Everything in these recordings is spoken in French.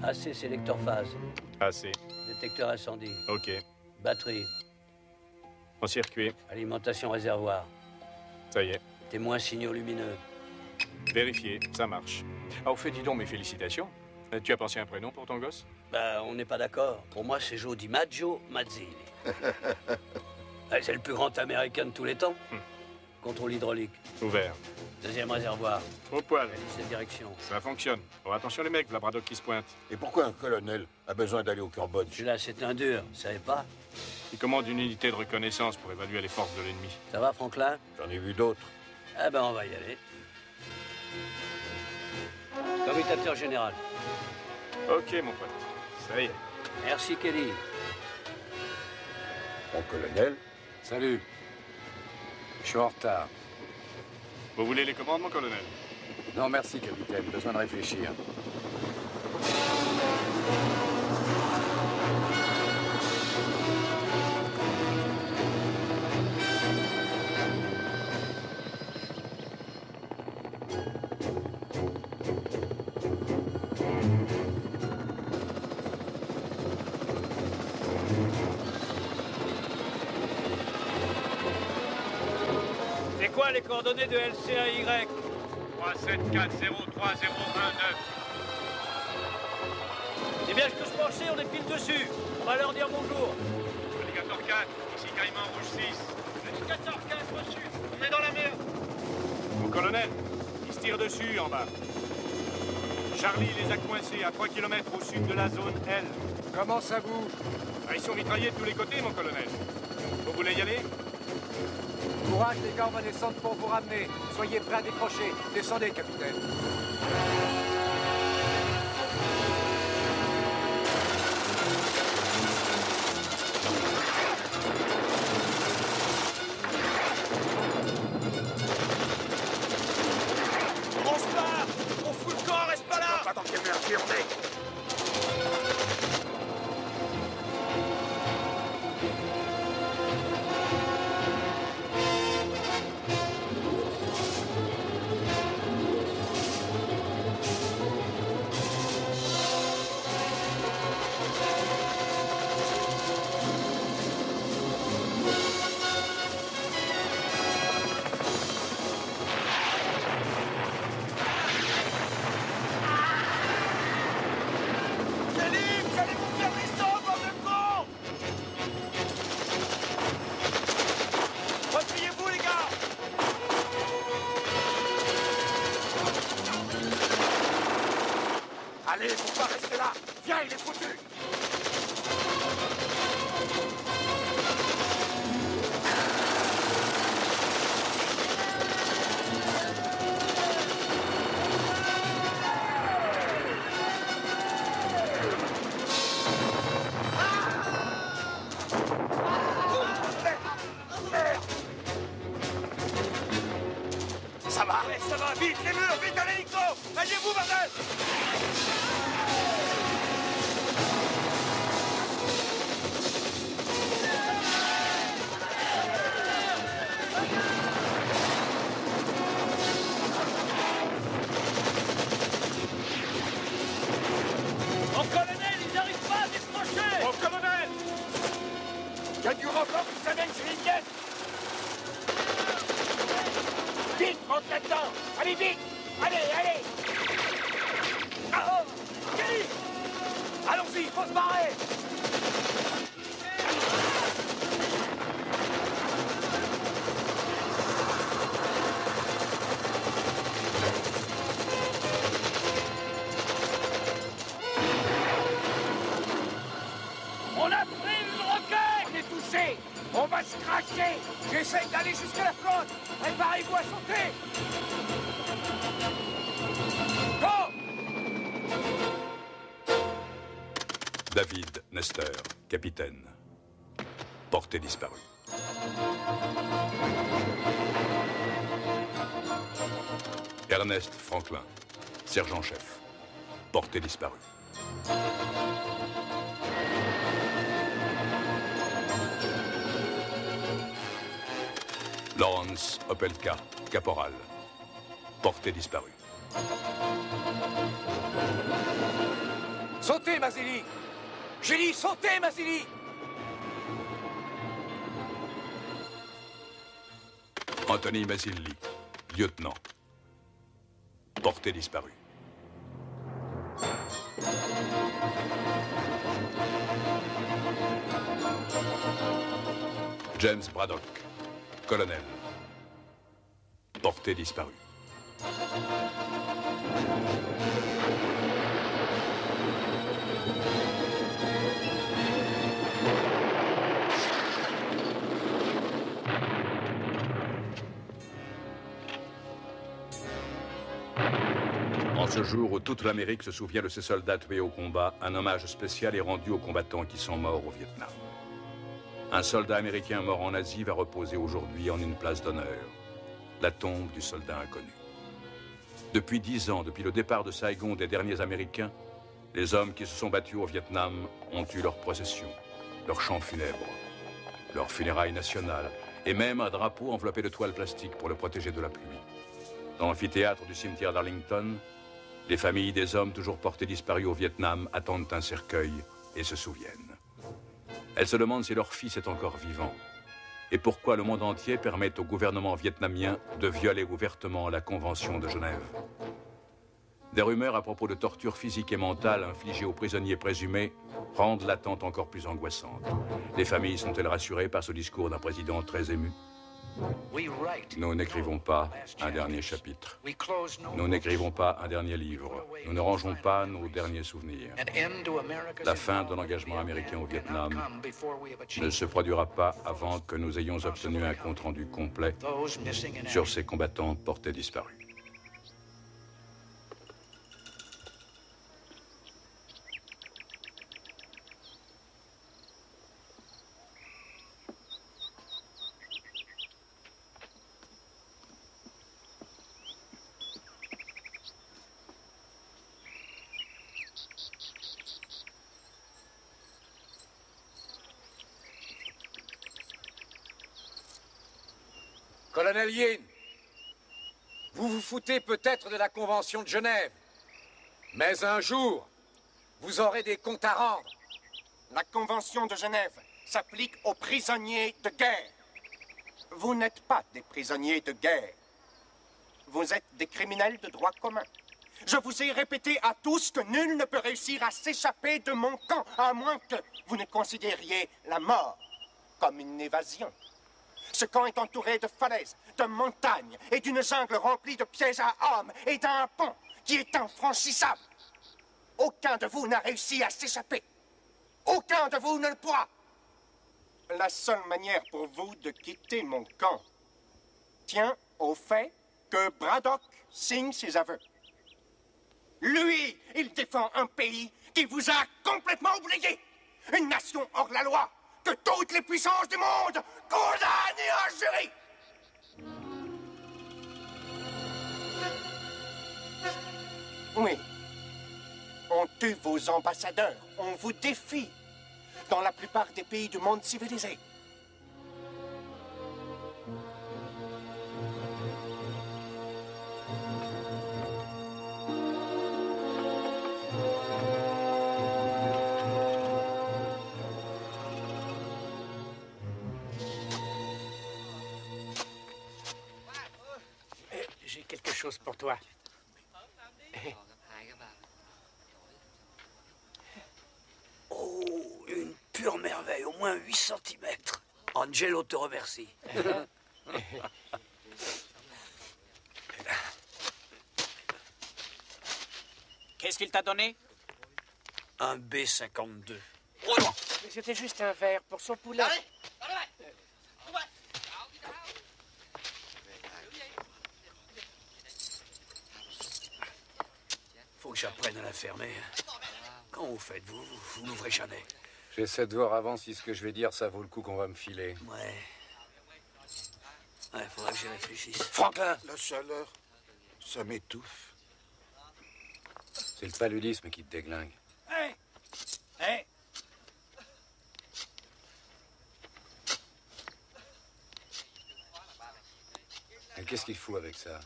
AC sélecteur phase. AC. Détecteur incendie. Ok. Batterie. En circuit. Alimentation réservoir. Ça y est. Témoin signaux lumineux. Vérifié, ça marche. Ah, au fait, dis donc, mes félicitations. Tu as pensé à un prénom pour ton gosse? Bah, on n'est pas d'accord. Pour moi, c'est Joe DiMaggio Mazzilli. C'est le plus grand américain de tous les temps. Contrôle hydraulique. Ouvert. Deuxième réservoir. Au poil. Cette direction. Ça fonctionne. Bon, attention les mecs, la Braddock qui se pointe. Et pourquoi un colonel a besoin d'aller au Cambodge? Celui-là, c'est un dur, vous savez pas? Il commande une unité de reconnaissance pour évaluer les forces de l'ennemi. Ça va, Franklin? J'en ai vu d'autres. Ah ben, on va y aller. Commutateur général. Ok, mon pote. Ça y est. Merci, Kelly. Mon colonel? Salut. Je suis en retard. Vous voulez les commandes, mon colonel? Non, merci, capitaine. Besoin de réfléchir. C'est quoi les coordonnées de LCAY? 3740309. C'est bien ce que je pensais, on est pile dessus. On va leur dire bonjour. Alligator 4, ici Caïman Rouge 6. Alligator 4 reçu. On est dans la merde. Mon colonel, ils se tirent dessus en bas. Charlie les a coincés à 3 km au sud de la zone L. Comment ça bouge? Ah, ils sont mitraillés de tous les côtés, mon colonel. Vous voulez y aller? Courage, les gars, on va descendre pour vous ramener. Soyez prêts à décrocher. Descendez, capitaine. On se barre. On fout le camp, reste pas là. Pas dans quelle merde on est. Allez, faut pas rester là. Viens, il est foutu. Ça va? Ouais, ça va, vite, les murs, vite à l'hélico. Alliez-vous, bordel. Mon colonel, ils n'arrivent pas à décrocher. Mon colonel! Il y a du record qui s'amène sur une pièce. Vite, rentre là-dedans. Allez, vite. Allez, allez. Ah, oh, Kelly. Allons-y, il faut se barrer. On a pris une roquette. On est touché. On va se cracher. J'essaye d'aller jusqu'à la flotte. Préparez-vous à sauter. Go! David Nestor, capitaine. Portée disparue. Ernest Franklin, sergent-chef. Portée disparue. Lawrence Opelka, caporal. Portée disparue. Sautez, Mazzilli! J'ai dit sautez, Mazzilli! Anthony Mazzilli, lieutenant. Porté disparu. James Braddock, colonel. Porté disparu. En ce jour où toute l'Amérique se souvient de ses soldats tués au combat, un hommage spécial est rendu aux combattants qui sont morts au Vietnam. Un soldat américain mort en Asie va reposer aujourd'hui en une place d'honneur, la tombe du soldat inconnu. Depuis 10 ans, depuis le départ de Saigon des derniers Américains, les hommes qui se sont battus au Vietnam ont eu leur procession, leur chant funèbre, leur funérailles nationales, et même un drapeau enveloppé de toile plastique pour le protéger de la pluie. Dans l'amphithéâtre du cimetière d'Arlington, les familles des hommes toujours portés disparus au Vietnam attendent un cercueil et se souviennent. Elles se demandent si leur fils est encore vivant et pourquoi le monde entier permet au gouvernement vietnamien de violer ouvertement la Convention de Genève. Des rumeurs à propos de tortures physiques et mentales infligées aux prisonniers présumés rendent l'attente encore plus angoissante. Les familles sont-elles rassurées par ce discours d'un président très ému? Nous n'écrivons pas un dernier chapitre. Nous n'écrivons pas un dernier livre. Nous ne rangeons pas nos derniers souvenirs. La fin de l'engagement américain au Vietnam ne se produira pas avant que nous ayons obtenu un compte-rendu complet sur ces combattants portés disparus. Colonel Yin, vous vous foutez peut-être de la Convention de Genève, mais un jour, vous aurez des comptes à rendre. La Convention de Genève s'applique aux prisonniers de guerre. Vous n'êtes pas des prisonniers de guerre. Vous êtes des criminels de droit commun. Je vous ai répété à tous que nul ne peut réussir à s'échapper de mon camp, à moins que vous ne considériez la mort comme une évasion. Ce camp est entouré de falaises, de montagnes et d'une jungle remplie de pièges à hommes et d'un pont qui est infranchissable. Aucun de vous n'a réussi à s'échapper. Aucun de vous ne le pourra. La seule manière pour vous de quitter mon camp tient au fait que Braddock signe ses aveux. Lui, il défend un pays qui vous a complètement oublié. Une nation hors la loi que toutes les puissances du monde condamnent et injurient. Oui. On tue vos ambassadeurs, on vous défie dans la plupart des pays du monde civilisé. J'ai quelque chose pour toi. Oh, une pure merveille, au moins 8 cm. Angelo te remercie. Qu'est-ce qu'il t'a donné? Un B-52. Mais c'était juste un verre pour son poulet. Faut que j'apprenne à la fermer. Quand vous faites, vous l'ouvrez jamais. J'essaie de voir avant si ce que je vais dire, ça vaut le coup qu'on va me filer. Ouais, faudra que j'y réfléchisse. Franklin! La chaleur, ça m'étouffe. C'est le paludisme qui te déglingue. Hey! Et qu'est-ce qu'il fout avec ça?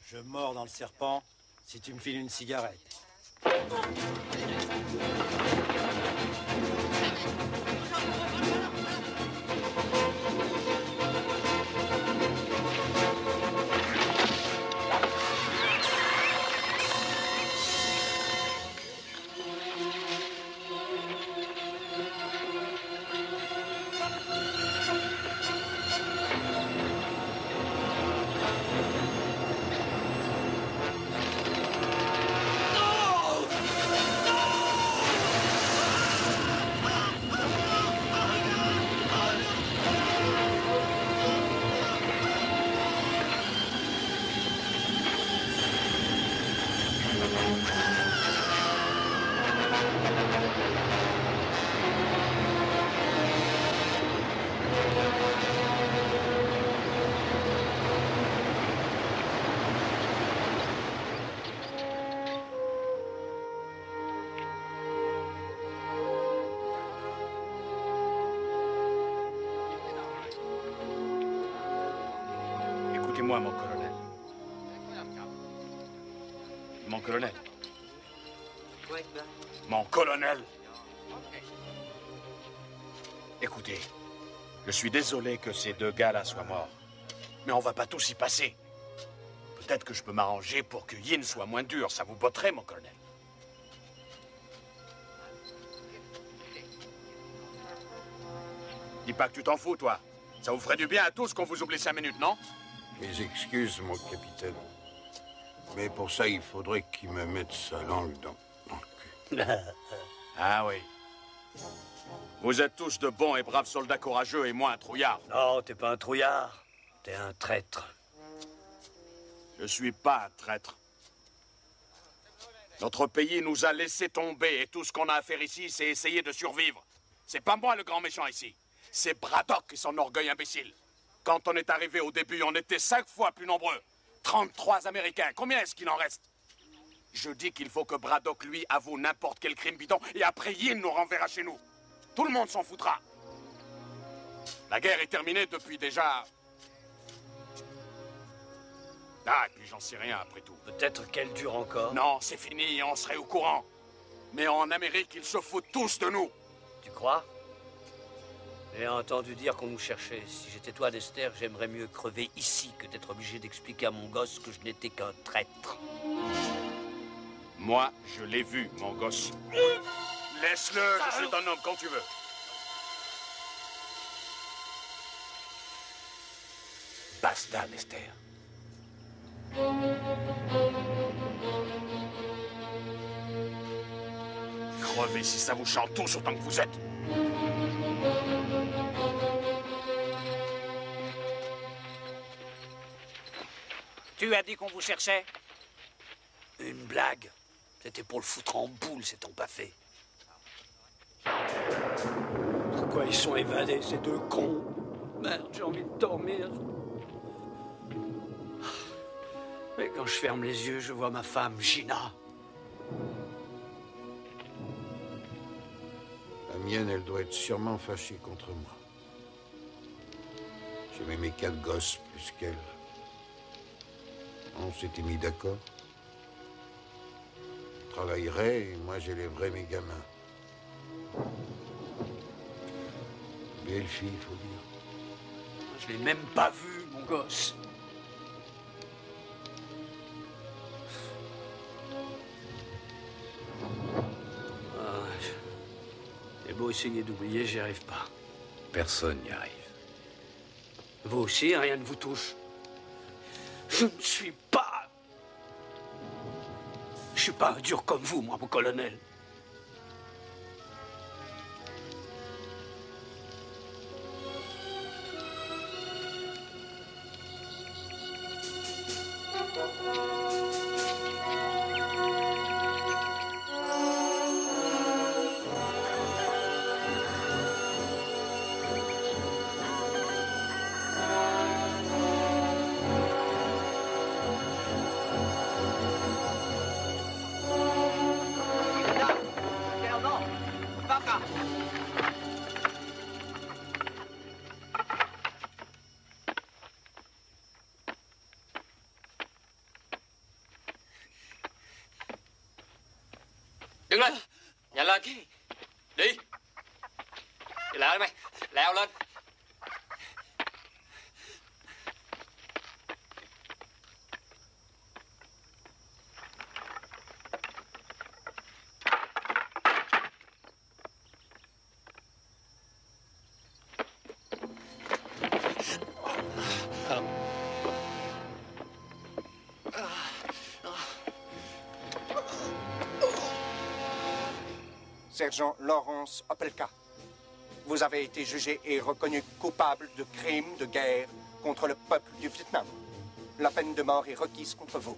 Je mords dans le serpent si tu me files une cigarette. Écoutez-moi, mon colonel. Mon colonel. Mon colonel. Écoutez, je suis désolé que ces deux gars-là soient morts. Mais on va pas tous y passer. Peut-être que je peux m'arranger pour que Yin soit moins dur. Ça vous botterait, mon colonel. Dis pas que tu t'en fous, toi. Ça vous ferait du bien à tous qu'on vous oublie 5 minutes, non? Mes excuses, mon capitaine. Mais pour ça, il faudrait qu'il me mette sa langue dans le cul. Ah oui. Vous êtes tous de bons et braves soldats courageux et moi un trouillard. Non, t'es pas un trouillard. T'es un traître. Je suis pas un traître. Notre pays nous a laissé tomber et tout ce qu'on a à faire ici, c'est essayer de survivre. C'est pas moi le grand méchant ici. C'est Braddock et son orgueil imbécile. Quand on est arrivé au début, on était 5 fois plus nombreux. 33 Américains. Combien est-ce qu'il en reste? Je dis qu'il faut que Braddock, lui, avoue n'importe quel crime bidon et après Yin nous renverra chez nous. Tout le monde s'en foutra. La guerre est terminée depuis déjà... Ah, et puis j'en sais rien après tout. Peut-être qu'elle dure encore. Non, c'est fini, on serait au courant. Mais en Amérique, ils se foutent tous de nous. Tu crois? J'ai entendu dire qu'on nous cherchait. Si j'étais toi, Dexter, j'aimerais mieux crever ici que d'être obligé d'expliquer à mon gosse que je n'étais qu'un traître. Moi, je l'ai vu, mon gosse. Laisse-le, je suis ton homme quand tu veux. Basta, Dexter. Crevez si ça vous chante tous autant que vous êtes. Tu as dit qu'on vous cherchait? Une blague. C'était pour le foutre en boule, c'est ton pas fait. Pourquoi ils sont évadés, ces deux cons? Merde, j'ai envie de dormir. Mais quand je ferme les yeux, je vois ma femme, Gina. La mienne, elle doit être sûrement fâchée contre moi. J'aimais mes 4 gosses plus qu'elle. On s'était mis d'accord. Je travaillerais et moi j'élèverais mes gamins. Belle fille, il faut dire. Je l'ai même pas vu, mon gosse. J'ai beau essayer d'oublier, j'y arrive pas. Personne n'y arrive. Vous aussi, rien ne vous touche. Je ne suis pas... Je suis pas un dur comme vous, moi, mon colonel. Đứng lên. Nhanh lên. Đi. Đi lại mày. Leo lên. Sergent Lawrence Opelka, vous avez été jugé et reconnu coupable de crimes de guerre contre le peuple du Vietnam. La peine de mort est requise contre vous.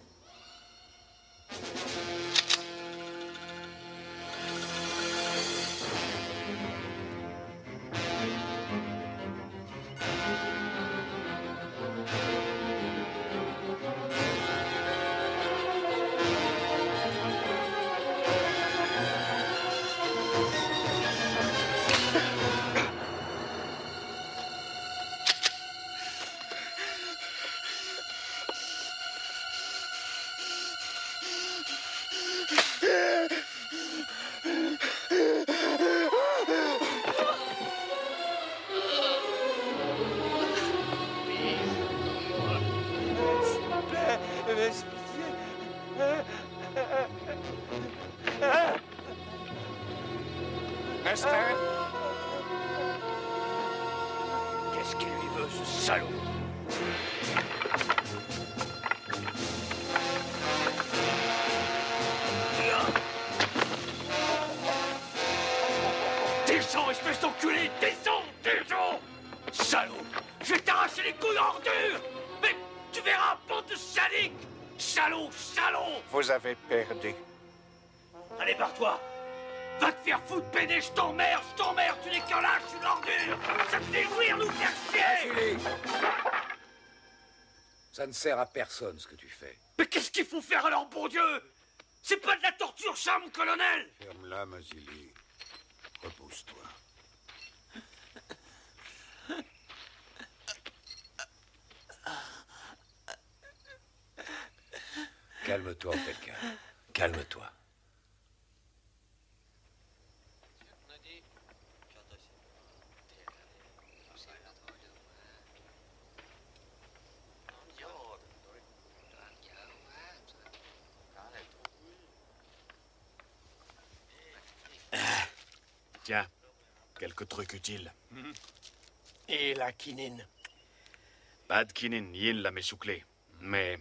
Nestor, Qu'est-ce qu'il lui veut, ce salaud? Descends, espèce d'enculé! Descends! Descends! Salaud! Je vais t'arracher les couilles en ordure! Mais tu verras, bande de sadiques! Salaud! Salaud! Vous avez perdu. Allez, barre-toi! Va te faire foutre, pédé, je t'emmerde, tu n'es qu'un lâche, une ordure! Ça te fait jouir, nous faire chier! Julie, ça ne sert à personne ce que tu fais. Mais qu'est-ce qu'il faut faire alors, bon Dieu? C'est pas de la torture, ça, mon colonel! Ferme-la, Mazili. Repose-toi. Calme-toi, Opelka. Calme-toi. Tiens, quelques trucs utiles. et la quinine. Pas de quinine, Yin l'a m'essouclé. Mais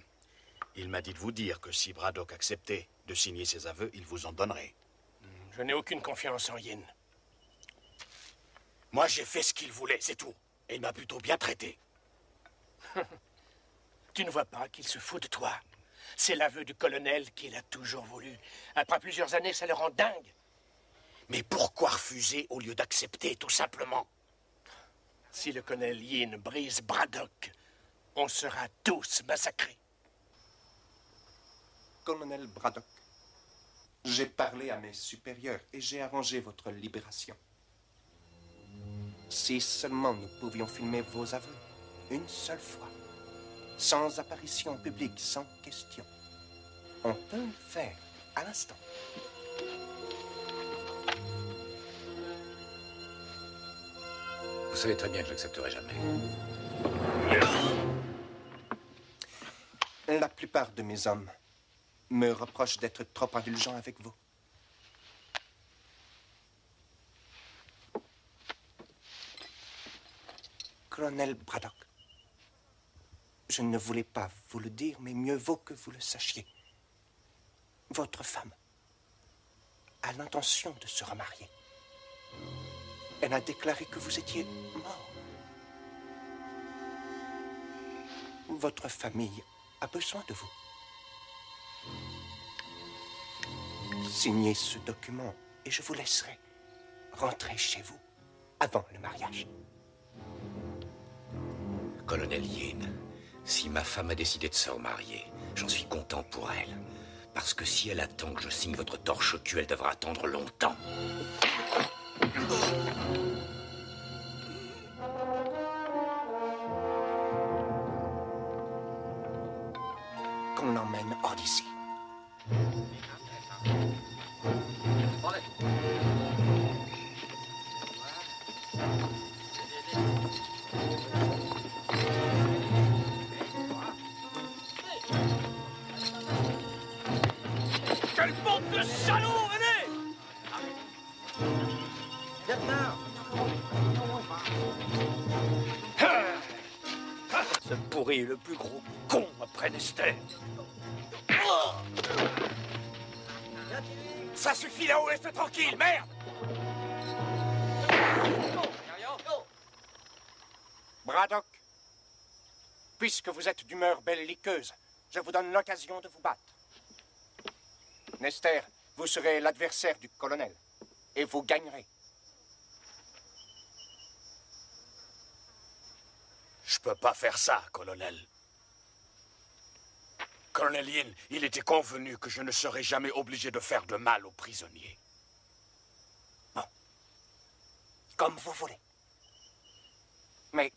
il m'a dit de vous dire que si Braddock acceptait de signer ses aveux, il vous en donnerait. Je n'ai aucune confiance en Yin. Moi, j'ai fait ce qu'il voulait, c'est tout. Et il m'a plutôt bien traité. Tu ne vois pas qu'il se fout de toi? C'est l'aveu du colonel qu'il a toujours voulu. Après plusieurs années, ça le rend dingue. Mais pourquoi refuser au lieu d'accepter, tout simplement? Si le colonel Yin brise Braddock, on sera tous massacrés. Colonel Braddock, j'ai parlé à mes supérieurs et j'ai arrangé votre libération. Si seulement nous pouvions filmer vos aveux, une seule fois, sans apparition publique, sans question. On peut le faire à l'instant. Vous savez très bien que je n'accepterai jamais. La plupart de mes hommes me reprochent d'être trop indulgent avec vous. Colonel Braddock, je ne voulais pas vous le dire, mais mieux vaut que vous le sachiez. Votre femme a l'intention de se remarier. Elle a déclaré que vous étiez mort. Votre famille a besoin de vous. Signez ce document et je vous laisserai rentrer chez vous avant le mariage. Colonel Yin, si ma femme a décidé de se remarier, j'en suis content pour elle. Parce que si elle attend que je signe votre torche au cul, elle devra attendre longtemps. Qu'on l'emmène hors d'ici. Ce pourri est le plus gros con après Nester. Ça suffit là-haut, laisse-le tranquille, merde! Braddock, puisque vous êtes d'humeur belliqueuse, je vous donne l'occasion de vous battre. Nester, vous serez l'adversaire du colonel, et vous gagnerez. Je peux pas faire ça, colonel. Colonel Yin, il était convenu que je ne serais jamais obligé de faire de mal aux prisonniers. Bon. Comme vous voulez. Mais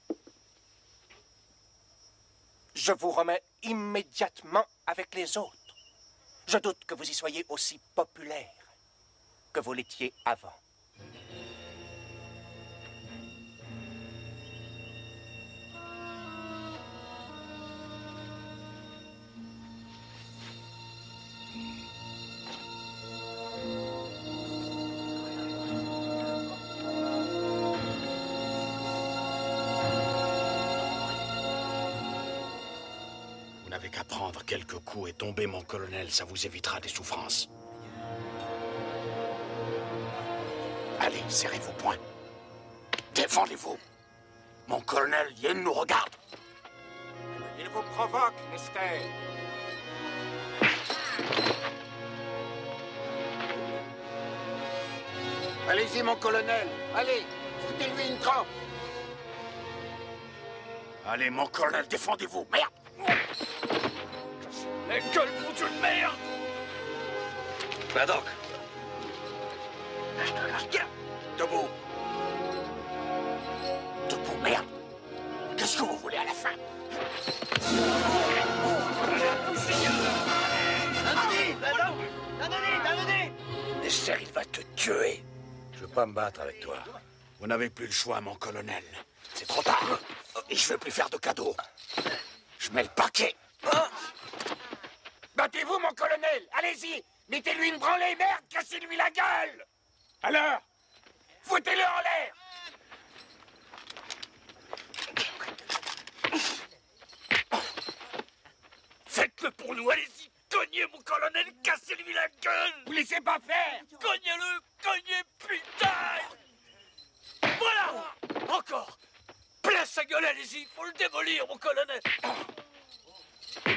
je vous remets immédiatement avec les autres. Je doute que vous y soyez aussi populaire que vous l'étiez avant. Vous n'avez qu'à prendre quelques coups et tomber, mon colonel, ça vous évitera des souffrances. Allez, serrez vos poings. Défendez-vous. Mon colonel Yin nous regarde. Il vous provoque, Nester. Allez-y, mon colonel. Allez, foutez-lui une trempe. Allez, mon colonel, défendez-vous. Merde! Mais quel bon Dieu de merde! Braddock. Debout. Debout, merde. Qu'est-ce que vous voulez à la fin? Nester, il va te tuer. Je veux pas me battre avec toi. Vous n'avez plus le choix, mon colonel. C'est trop tard. Et je veux plus faire de cadeaux. Je mets le paquet. Battez-vous, mon colonel! Allez-y! Mettez-lui une branlée, merde! Cassez-lui la gueule! Alors? Foutez-le en l'air! Faites-le pour nous, allez-y! Cognez, mon colonel, cassez-lui la gueule! Vous laissez pas faire! Cognez-le! Cognez, putain! Voilà! Encore! Plein sa gueule, allez-y! Faut le démolir, mon colonel!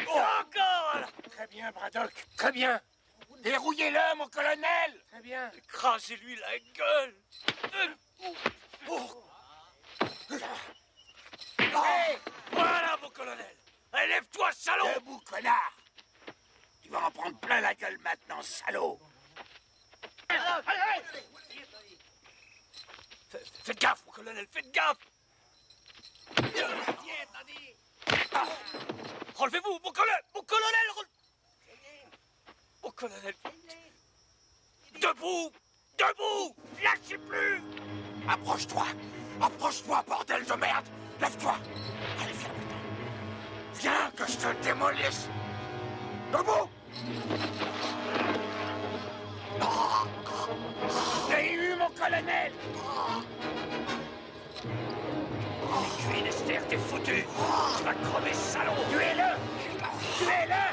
Encore, voilà! Très bien, Braddock, très bien. Dérouillez-le, mon colonel! Très bien. Écrasez-lui la gueule! Hey! Voilà, mon colonel! Allez, lève-toi, salaud! Debout, connard! Tu vas en prendre plein la gueule maintenant, salaud! Faites gaffe, mon colonel, faites gaffe! Relevez-vous, mon colonel! Mon colonel! Mon colonel! Debout! Debout! Lâchez plus! Approche-toi! Approche-toi, bordel de merde! Lève-toi! Allez, viens, putain! Viens, que je te démolisse! Debout! J'ai eu, mon colonel! Tu es Nester, t'es foutu! Tu vas crever, salaud! Tuez-le! Tuez-le!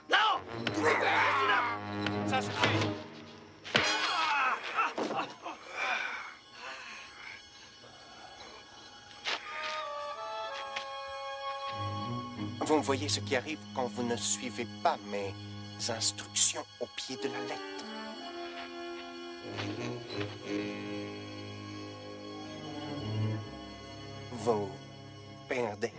Non! Ça suffit! Vous voyez ce qui arrive quand vous ne suivez pas mes instructions au pied de la lettre. Vous perdez.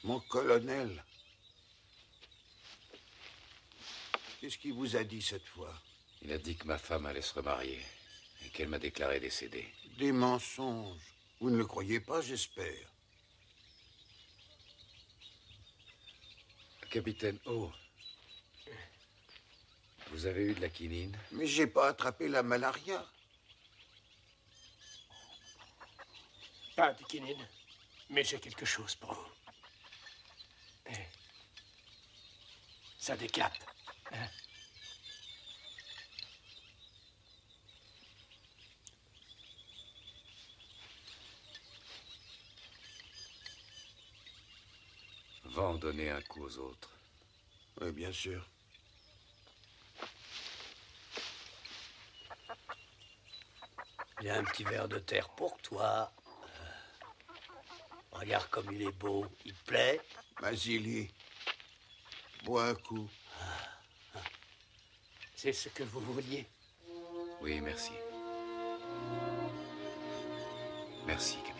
Mon colonel. Qu'est-ce qu'il vous a dit cette fois? Il a dit que ma femme allait se remarier et qu'elle m'a déclaré décédée. Des mensonges. Vous ne le croyez pas, j'espère. Capitaine O, vous avez eu de la quinine? Mais j'ai pas attrapé la malaria. Pas de quinine, mais j'ai quelque chose pour vous. Ça décape. Hein? Va en donner un coup aux autres. Oui, bien sûr. Il y a un petit verre de terre pour toi. Regarde comme il est beau. Il te plaît? Mazili, bois un coup. C'est ce que vous vouliez? Oui, merci. Merci, capitaine.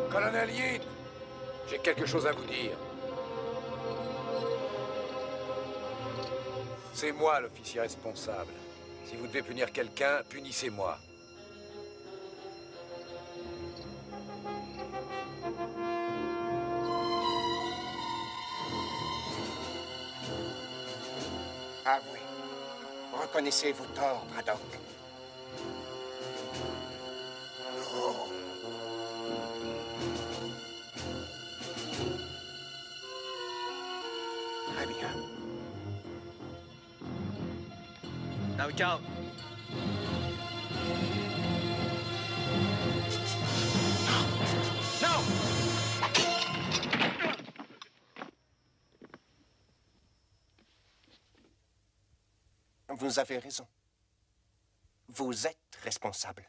Colonel Yin, j'ai quelque chose à vous dire. C'est moi l'officier responsable. Si vous devez punir quelqu'un, punissez-moi. Avouez. Reconnaissez vos torts, Braddock. Très bien. Now go. No! Vous avez raison. Vous êtes responsable.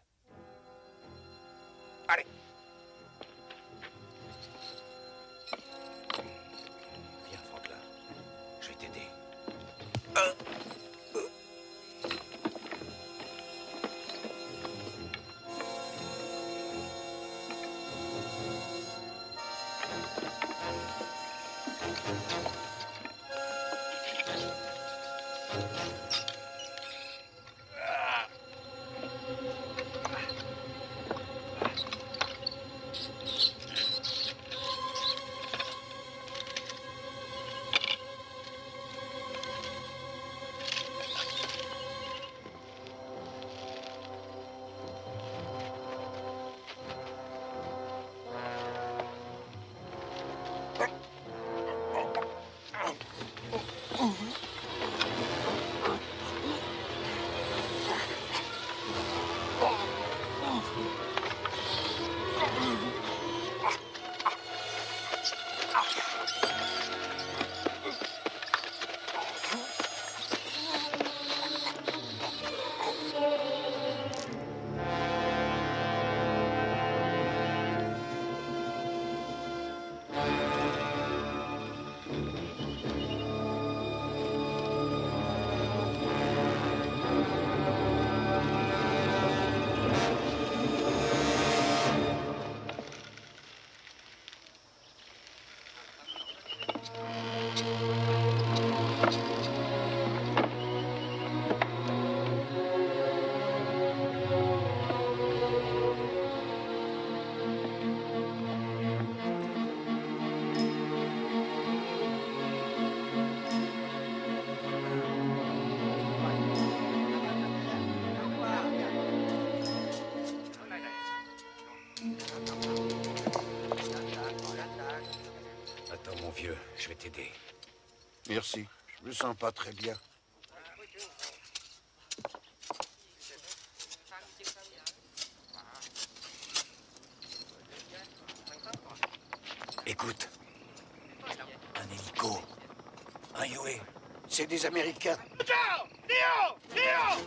Allez. Viens, Franklin. Je vais t'aider. Attends, mon vieux, je vais t'aider. Merci. Je me sens pas très bien. Écoute. Un hélico. Un Huey. C'est des Américains. Ciao! Léo! Léo!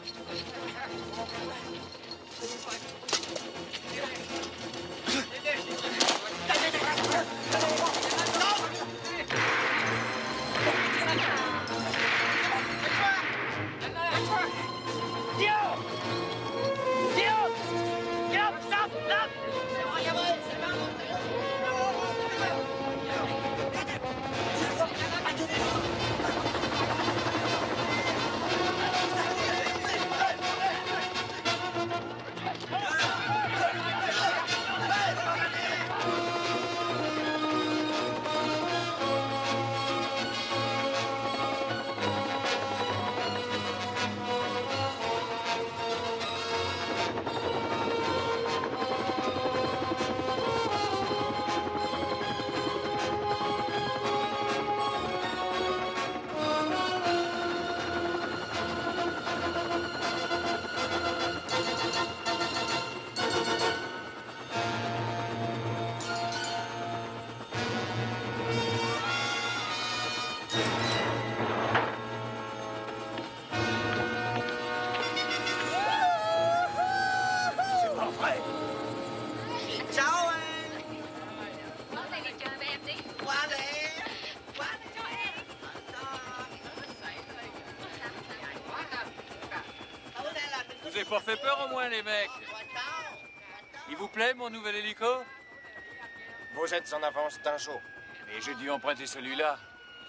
Vous avez pas fait peur au moins, les mecs? Il vous plaît, mon nouvel hélico? Vous êtes en avance d'un jour. Et j'ai dû emprunter celui-là.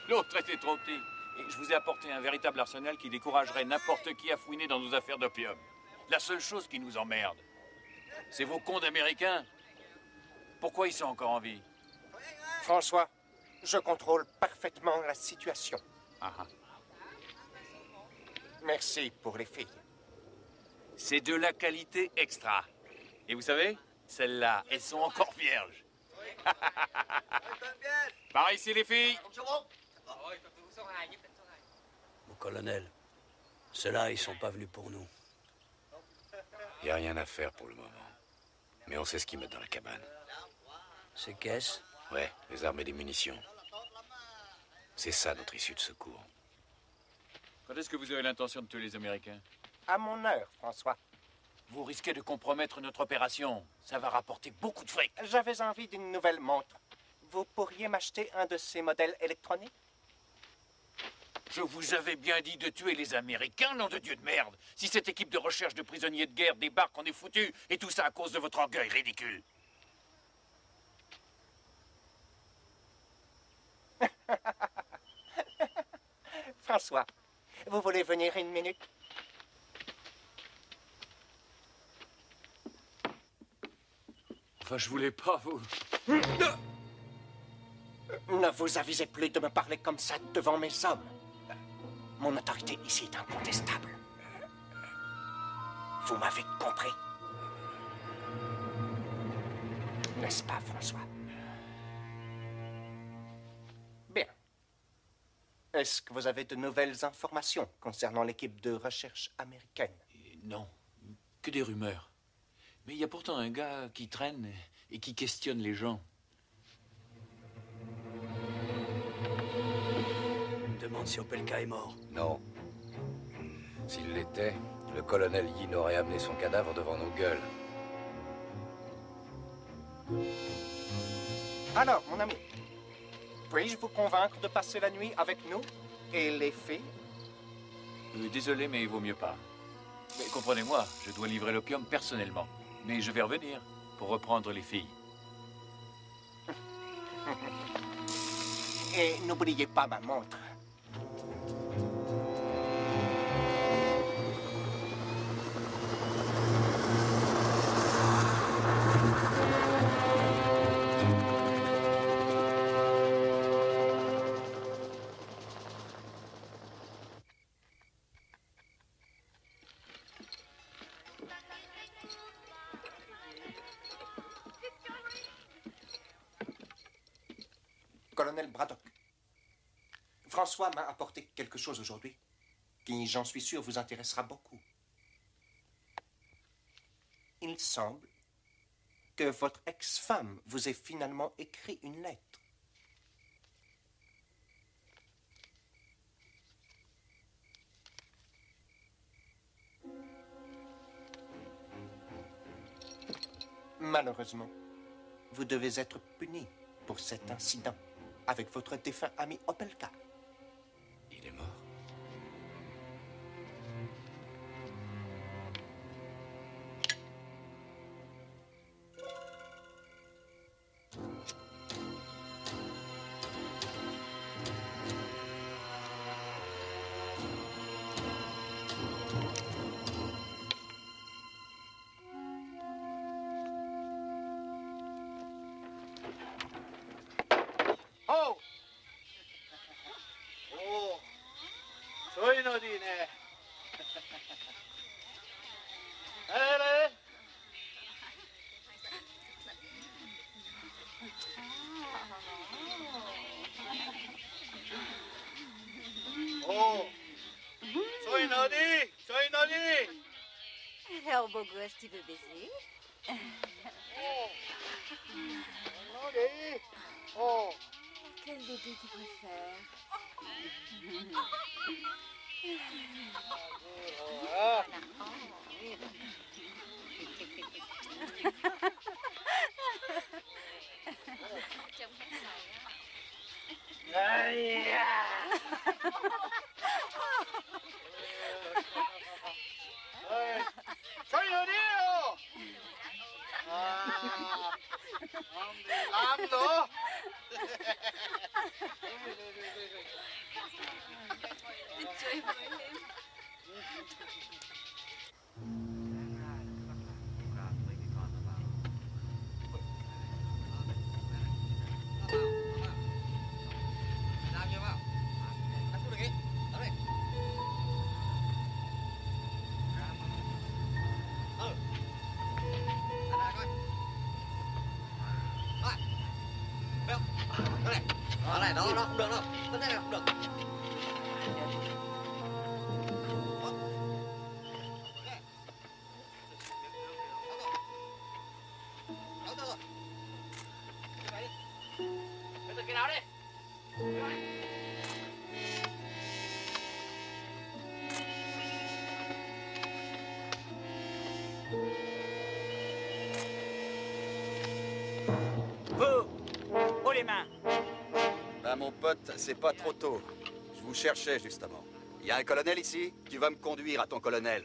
L'autre était trop petit. Et je vous ai apporté un véritable arsenal qui découragerait n'importe qui à fouiner dans nos affaires d'opium. La seule chose qui nous emmerde, c'est vos cons d'Américains. Pourquoi ils sont encore en vie? François, je contrôle parfaitement la situation. Merci pour les filles. C'est de la qualité extra. Et vous savez, celles-là, elles sont encore vierges. Par ici, les filles. Mon colonel, ceux-là, ils sont pas venus pour nous. Il n'y a rien à faire pour le moment. Mais on sait ce qu'ils mettent dans la cabane. Ces caisses? Ouais, les armes et les munitions. C'est ça notre issue de secours. Quand est-ce que vous avez l'intention de tuer les Américains? À mon heure, François. Vous risquez de compromettre notre opération. Ça va rapporter beaucoup de fric. J'avais envie d'une nouvelle montre. Vous pourriez m'acheter un de ces modèles électroniques? Je vous avais bien dit de tuer les Américains, nom de Dieu de merde. Si cette équipe de recherche de prisonniers de guerre débarque, on est foutu. Et tout ça à cause de votre orgueil ridicule. François, vous voulez venir une minute? Enfin, je voulais pas vous... Ne vous avisez plus de me parler comme ça devant mes hommes. Mon autorité ici est incontestable. Vous m'avez compris? N'est-ce pas, François? Bien. Est-ce que vous avez de nouvelles informations concernant l'équipe de recherche américaine? Non, que des rumeurs. Mais il y a pourtant un gars qui traîne et qui questionne les gens. Je me demande si Opelka est mort. Non. S'il l'était, le colonel Yin aurait amené son cadavre devant nos gueules. Alors, mon ami, puis-je vous convaincre de passer la nuit avec nous et les filles? Désolé, mais il vaut mieux pas. Mais comprenez-moi, je dois livrer l'opium personnellement. Mais je vais revenir pour reprendre les filles. Et n'oubliez pas ma montre. Colonel Braddock, François m'a apporté quelque chose aujourd'hui qui, j'en suis sûr, vous intéressera beaucoup. Il semble que votre ex-femme vous ait finalement écrit une lettre. Malheureusement, vous devez être puni pour cet incident avec votre défunt ami Opelka. Il est mort. Oh! Oh! Soy Nodine. Hele! Oh! Soy Nodi! Soy Nodi! Alors, beau gosse, tu veux baiser? Oh! Nodi! Oh! Quel bébé tu préfères? Ah! Aïe! Soy Nodino! Ah! Ando! Đó này, đó, không được đâu. Vấn đề này không được. Từ cái nào đi. Vous, haut les mains. Ben, mon pote, c'est pas trop tôt. Je vous cherchais, justement. Il y a un colonel ici? Tu vas me conduire à ton colonel.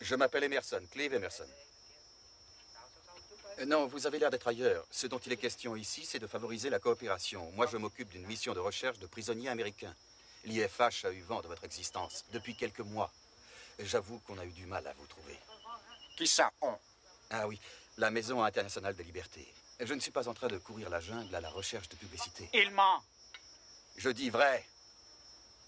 Je m'appelle Emerson, Clive Emerson. Non, vous avez l'air d'être ailleurs. Ce dont il est question ici, c'est de favoriser la coopération. Moi, je m'occupe d'une mission de recherche de prisonniers américains. L'IFH a eu vent de votre existence depuis quelques mois. J'avoue qu'on a eu du mal à vous trouver. Qui ça, on? Ah oui, la Maison internationale des libertés. Je ne suis pas en train de courir la jungle à la recherche de publicité. Il ment. Je dis vrai.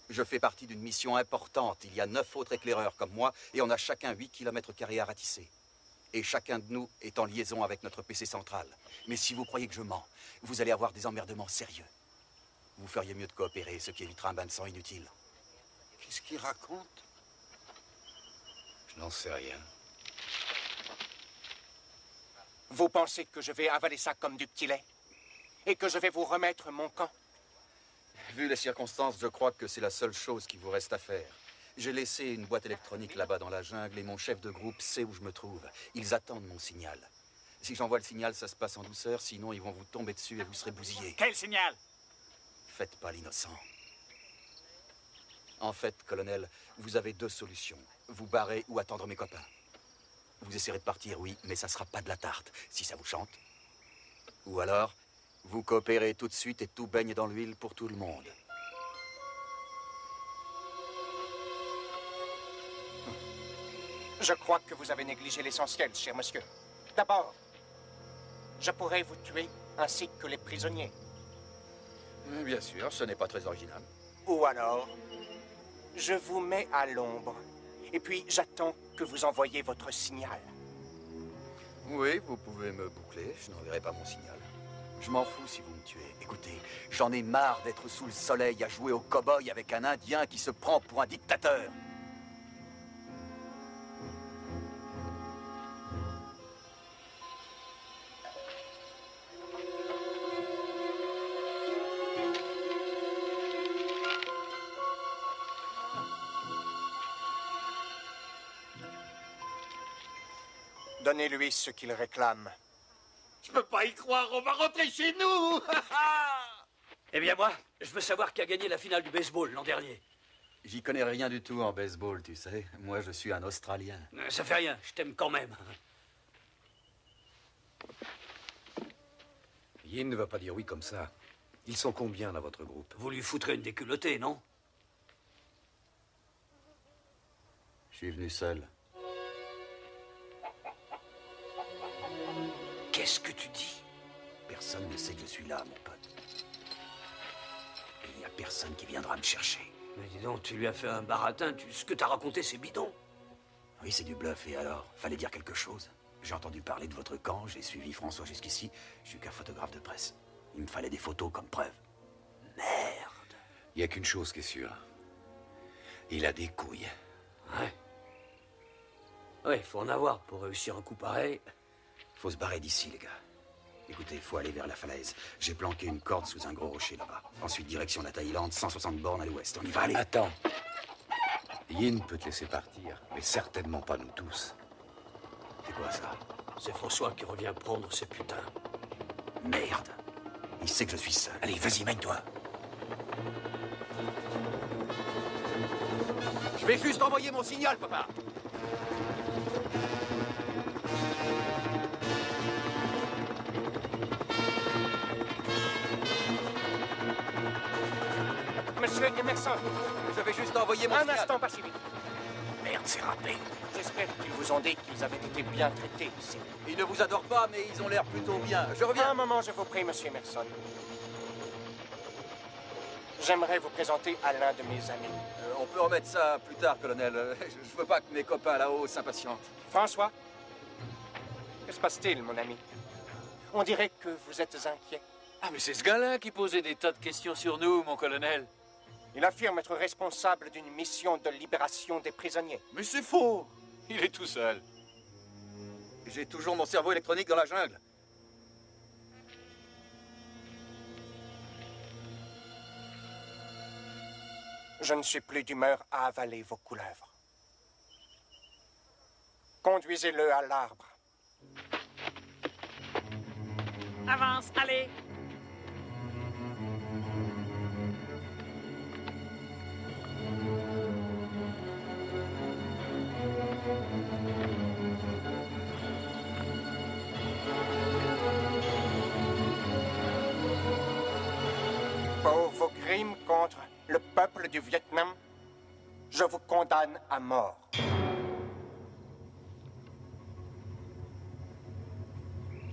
Je fais partie d'une mission importante. Il y a 9 autres éclaireurs comme moi et on a chacun 8 km² à ratisser. Et chacun de nous est en liaison avec notre PC central. Mais si vous croyez que je mens, vous allez avoir des emmerdements sérieux. Vous feriez mieux de coopérer, ce qui évitera un bain de sang inutile. Qu'est-ce qu'il raconte? Je n'en sais rien. Vous pensez que je vais avaler ça comme du petit lait? Et que je vais vous remettre mon camp? Vu les circonstances, je crois que c'est la seule chose qui vous reste à faire. J'ai laissé une boîte électronique là-bas dans la jungle et mon chef de groupe sait où je me trouve. Ils attendent mon signal. Si j'envoie le signal, ça se passe en douceur, sinon ils vont vous tomber dessus et vous serez bousillés. Quel signal? Faites pas l'innocent. En fait, colonel, vous avez 2 solutions. Vous barrer ou attendre mes copains. Vous essaierez de partir, oui, mais ça sera pas de la tarte, si ça vous chante. Ou alors, vous coopérez tout de suite et tout baigne dans l'huile pour tout le monde. Je crois que vous avez négligé l'essentiel, cher monsieur. D'abord, je pourrais vous tuer ainsi que les prisonniers. Bien sûr, ce n'est pas très original. Ou alors, je vous mets à l'ombre. Et puis, j'attends que vous envoyiez votre signal. Oui, vous pouvez me boucler, je n'enverrai pas mon signal. Je m'en fous si vous me tuez. Écoutez, j'en ai marre d'être sous le soleil à jouer au cow-boy avec un Indien qui se prend pour un dictateur. Donnez-lui ce qu'il réclame. Je peux pas y croire, on va rentrer chez nous. Eh bien moi, je veux savoir qui a gagné la finale du baseball l'an dernier. J'y connais rien du tout en baseball, tu sais. Moi, je suis un Australien. Ça fait rien, je t'aime quand même. Yin ne va pas dire oui comme ça. Ils sont combien dans votre groupe? Vous lui foutrez une déculottée, non? Je suis venu seul. Qu'est-ce que tu dis? Personne ne sait que je suis là, mon pote. Et il n'y a personne qui viendra me chercher. Mais dis donc, tu lui as fait un baratin, ce que t'as raconté, c'est bidon. Oui, c'est du bluff, et alors? Fallait dire quelque chose. J'ai entendu parler de votre camp, j'ai suivi François jusqu'ici. Je suis qu'un photographe de presse. Il me fallait des photos comme preuve. Merde. Il n'y a qu'une chose qui est sûre. Il a des couilles. Ouais. Ouais, il faut en avoir pour réussir un coup pareil. Faut se barrer d'ici, les gars. Écoutez, il faut aller vers la falaise. J'ai planqué une corde sous un gros rocher là-bas. Ensuite, direction la Thaïlande, 160 bornes à l'ouest. On y va, allez. Attends. Yin peut te laisser partir, mais certainement pas nous tous. C'est quoi ça? C'est François qui revient prendre ses putains. Merde. Il sait que je suis seul. Allez, vas-y, mène-toi. Je vais juste envoyer mon signal, papa. Monsieur Emerson, je vais juste envoyer mon signal. Un instant, pas si vite. Merde, c'est râpé. J'espère qu'ils vous ont dit qu'ils avaient été bien traités ici. Ils ne vous adorent pas, mais ils ont l'air plutôt bien. Je reviens. Un moment, je vous prie, monsieur Emerson. J'aimerais vous présenter à l'un de mes amis. On peut remettre ça plus tard, colonel. Je veux pas que mes copains là-haut s'impatientent. François, que se passe-t-il, mon ami? On dirait que vous êtes inquiet. Ah, mais c'est ce gars-là qui posait des tas de questions sur nous, mon colonel. Il affirme être responsable d'une mission de libération des prisonniers. Mais c'est faux. Il est tout seul. J'ai toujours mon cerveau électronique dans la jungle. Je ne suis plus d'humeur à avaler vos couleuvres. Conduisez-le à l'arbre. Avance, allez. Pour vos crimes contre le peuple du Vietnam, je vous condamne à mort.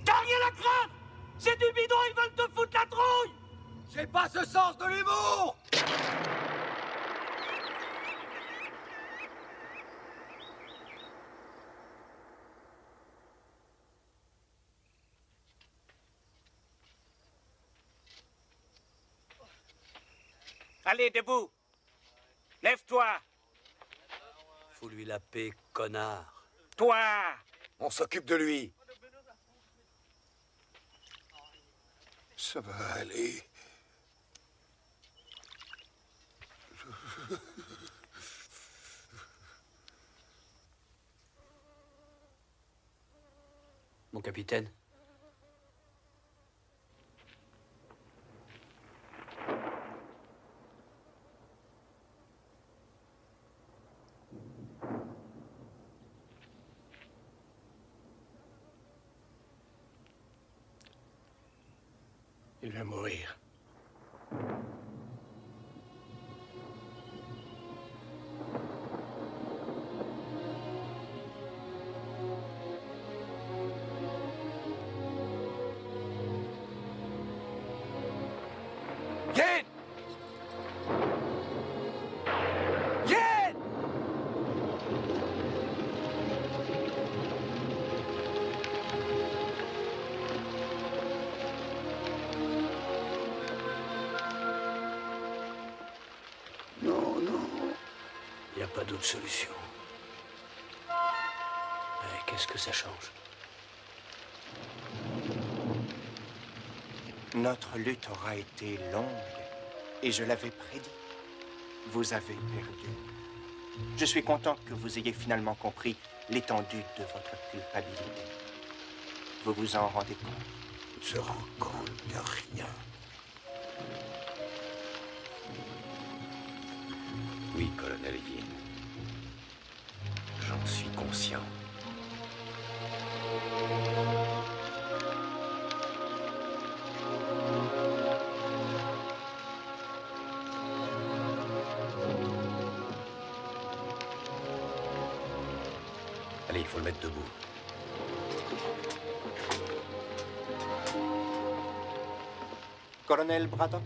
T'as rien à craindre. C'est du bidon, ils veulent te foutre la trouille. J'ai pas ce sens de l'humour. Allez, debout. Lève-toi. Faut lui la paix, connard. Toi. On s'occupe de lui. Ça va aller. Mon capitaine. Il va mourir. Yin! Yin! Non, non. Il n'y a pas d'autre solution. Mais qu'est-ce que ça change? Notre lutte aura été longue, et je l'avais prédit. Vous avez perdu. Je suis content que vous ayez finalement compris l'étendue de votre culpabilité. Vous vous en rendez compte? On ne se rend compte de rien. Oui, colonel Yin. J'en suis conscient. Allez, il faut le mettre debout. Colonel Braddock,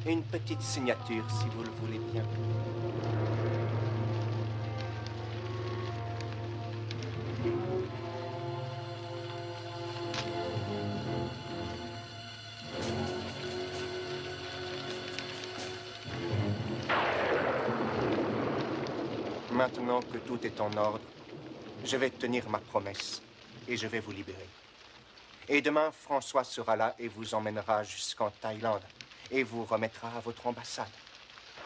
une petite signature, si vous le voulez bien. Maintenant que tout est en ordre, je vais tenir ma promesse et je vais vous libérer. Et demain, François sera là et vous emmènera jusqu'en Thaïlande et vous remettra à votre ambassade.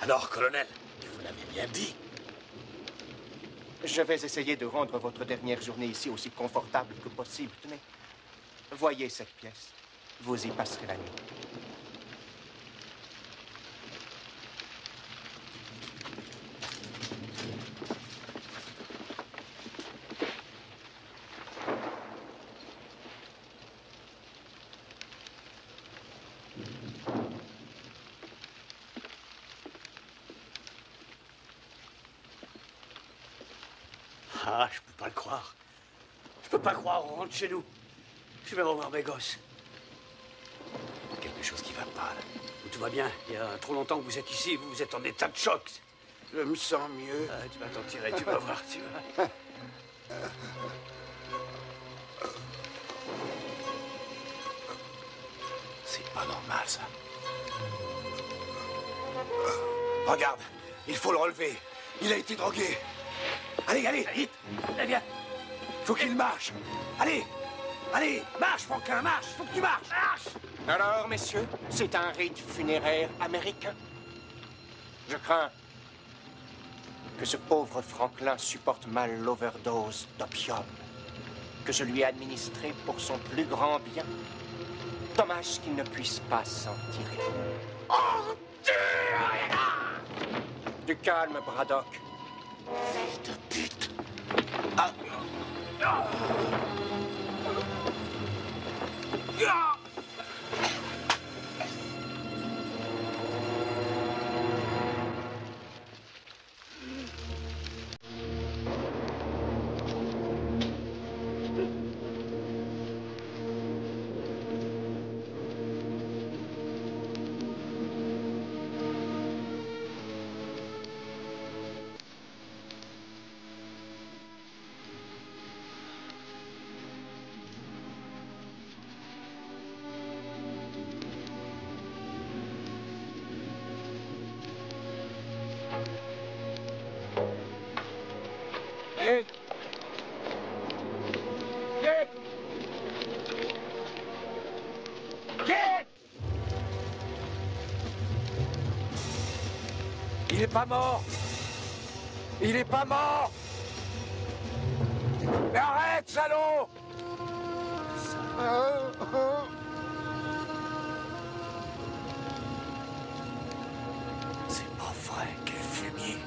Alors, colonel, vous l'avez bien dit. Je vais essayer de rendre votre dernière journée ici aussi confortable que possible. Tenez, voyez cette pièce. Vous y passerez la nuit. Ah, je peux pas le croire. Je peux pas croire, on rentre chez nous. Je vais revoir mes gosses. Quelque chose qui va pas, là. Tout va bien. Il y a trop longtemps que vous êtes ici. Vous êtes en état de choc. Je me sens mieux. Ah, tu vas t'en tirer, tu vas voir, tu vas. C'est pas normal, ça. Regarde, il faut le relever. Il a été drogué. Allez, allez, vite. Allez, viens. Faut qu'il marche. Allez, allez, marche, Franklin, marche. Faut que tu marches. Marche. Alors, messieurs, c'est un rite funéraire américain. Je crains que ce pauvre Franklin supporte mal l'overdose d'opium que je lui ai administré pour son plus grand bien. Dommage qu'il ne puisse pas s'en tirer. Oh, Du calme, Braddock. fils de pute. Il est pas mort. Il est pas mort. Mais arrête, salaud. C'est pas vrai, quel fumier.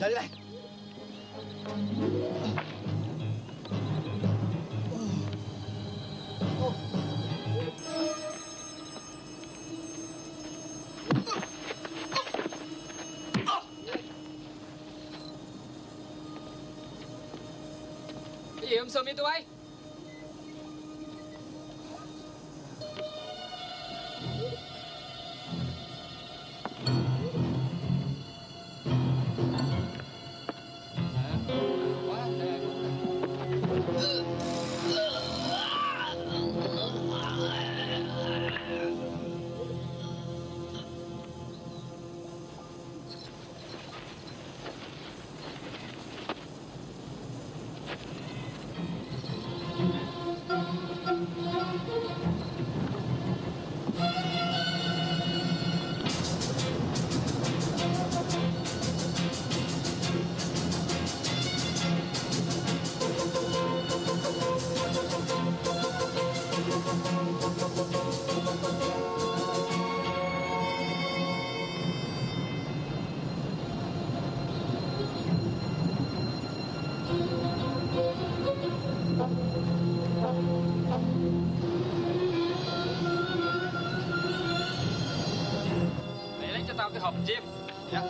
Trở đi đây. Cái gì sớm đi tụi bay? Mày lấy cho tao cái hộp chim. Dạ.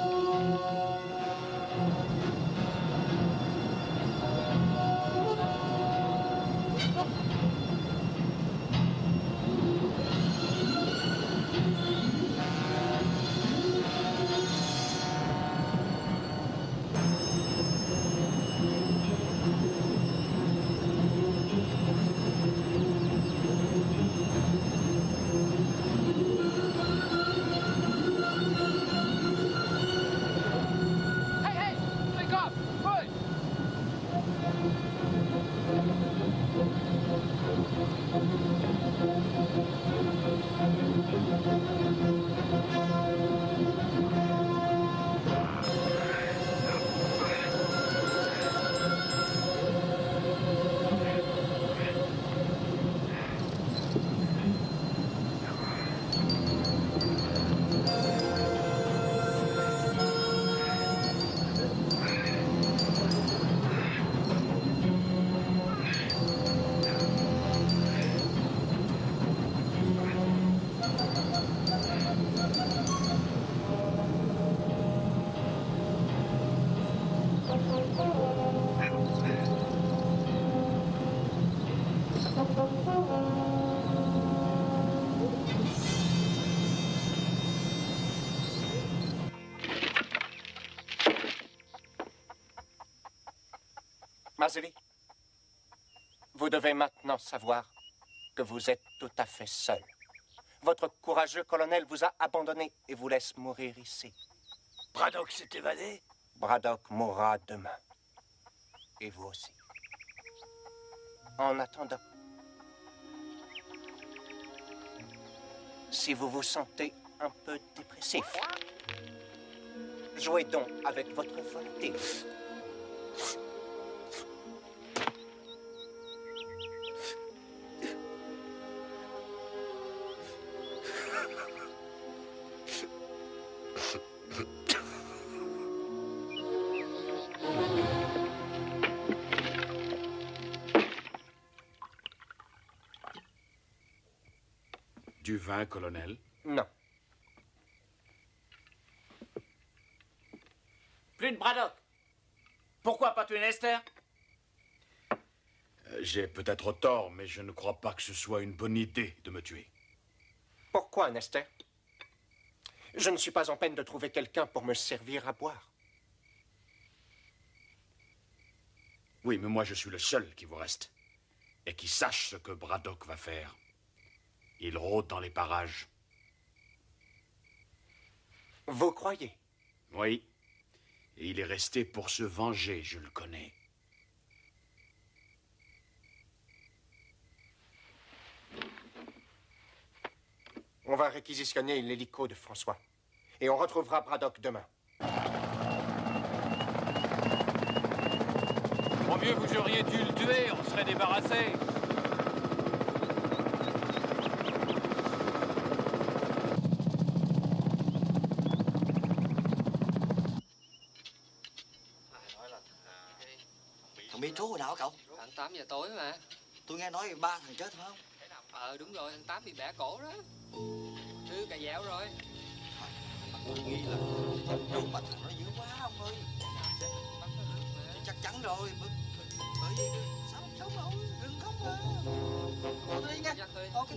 Marzeli, vous devez maintenant savoir que vous êtes tout à fait seul. Votre courageux colonel vous a abandonné et vous laisse mourir ici. Braddock s'est évadé? Braddock mourra demain. Et vous aussi. En attendant, si vous vous sentez un peu dépressif, jouez donc avec votre volonté. Du vin, colonel? Non. Plus de Braddock. Pourquoi pas tuer Nester? J'ai peut-être tort, mais je ne crois pas que ce soit une bonne idée de me tuer. Pourquoi, Nester? Je ne suis pas en peine de trouver quelqu'un pour me servir à boire. Oui, mais moi je suis le seul qui vous reste. Et qui sache ce que Braddock va faire. Il rôde dans les parages. Vous croyez? Oui. Et il est resté pour se venger, je le connais. On va réquisitionner l'hélico de François. Et on retrouvera Braddock demain. Mon vieux, vous auriez dû le tuer, on serait débarrassé. Thằng Bi trú hồi nào hả cậu? Khoảng 8 giờ tối mà. Tôi nghe nói 3 thằng chết phải không? Đúng rồi, thằng Tám bị bẻ cổ đó. Thứ cà dẻo rồi. Tôi nghĩ là trú mà thằng nó dữ quá ông ơi. Chắc chắn rồi. Bởi vì sao không sống nổi, đừng khóc mà. Tôi đi nha. Ok.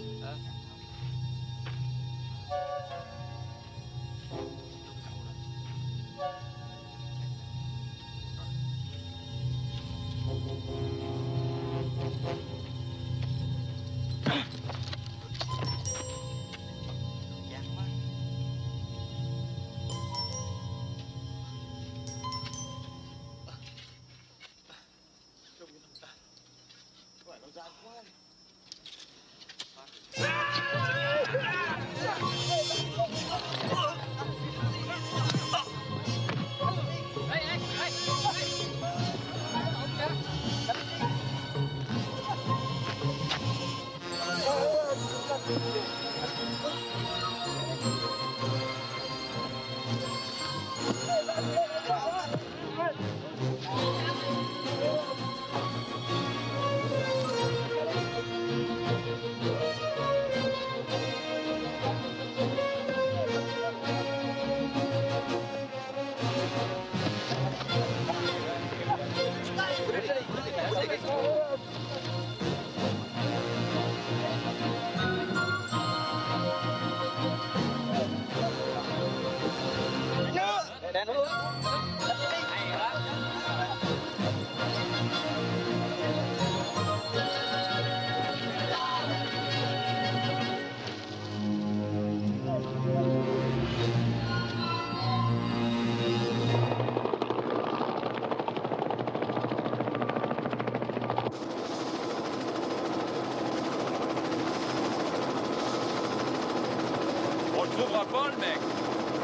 On trouvera pas le mec.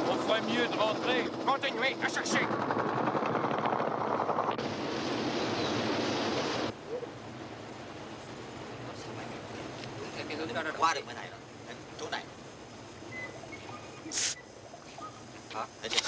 On ferait mieux de rentrer. Continuez à chercher. Qua được bên này rồi. Chỗ này. Hả? Để xem.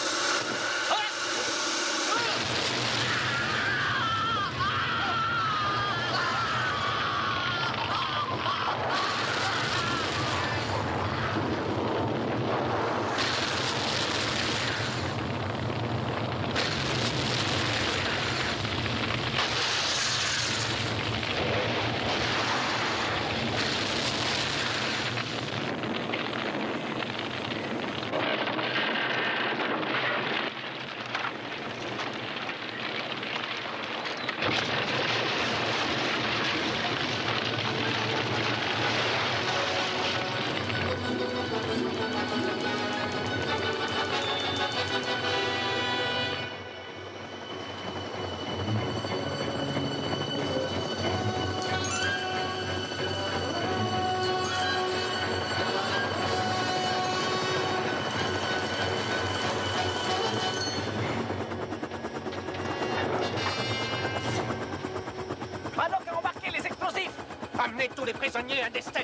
tous les prisonniers à Destin.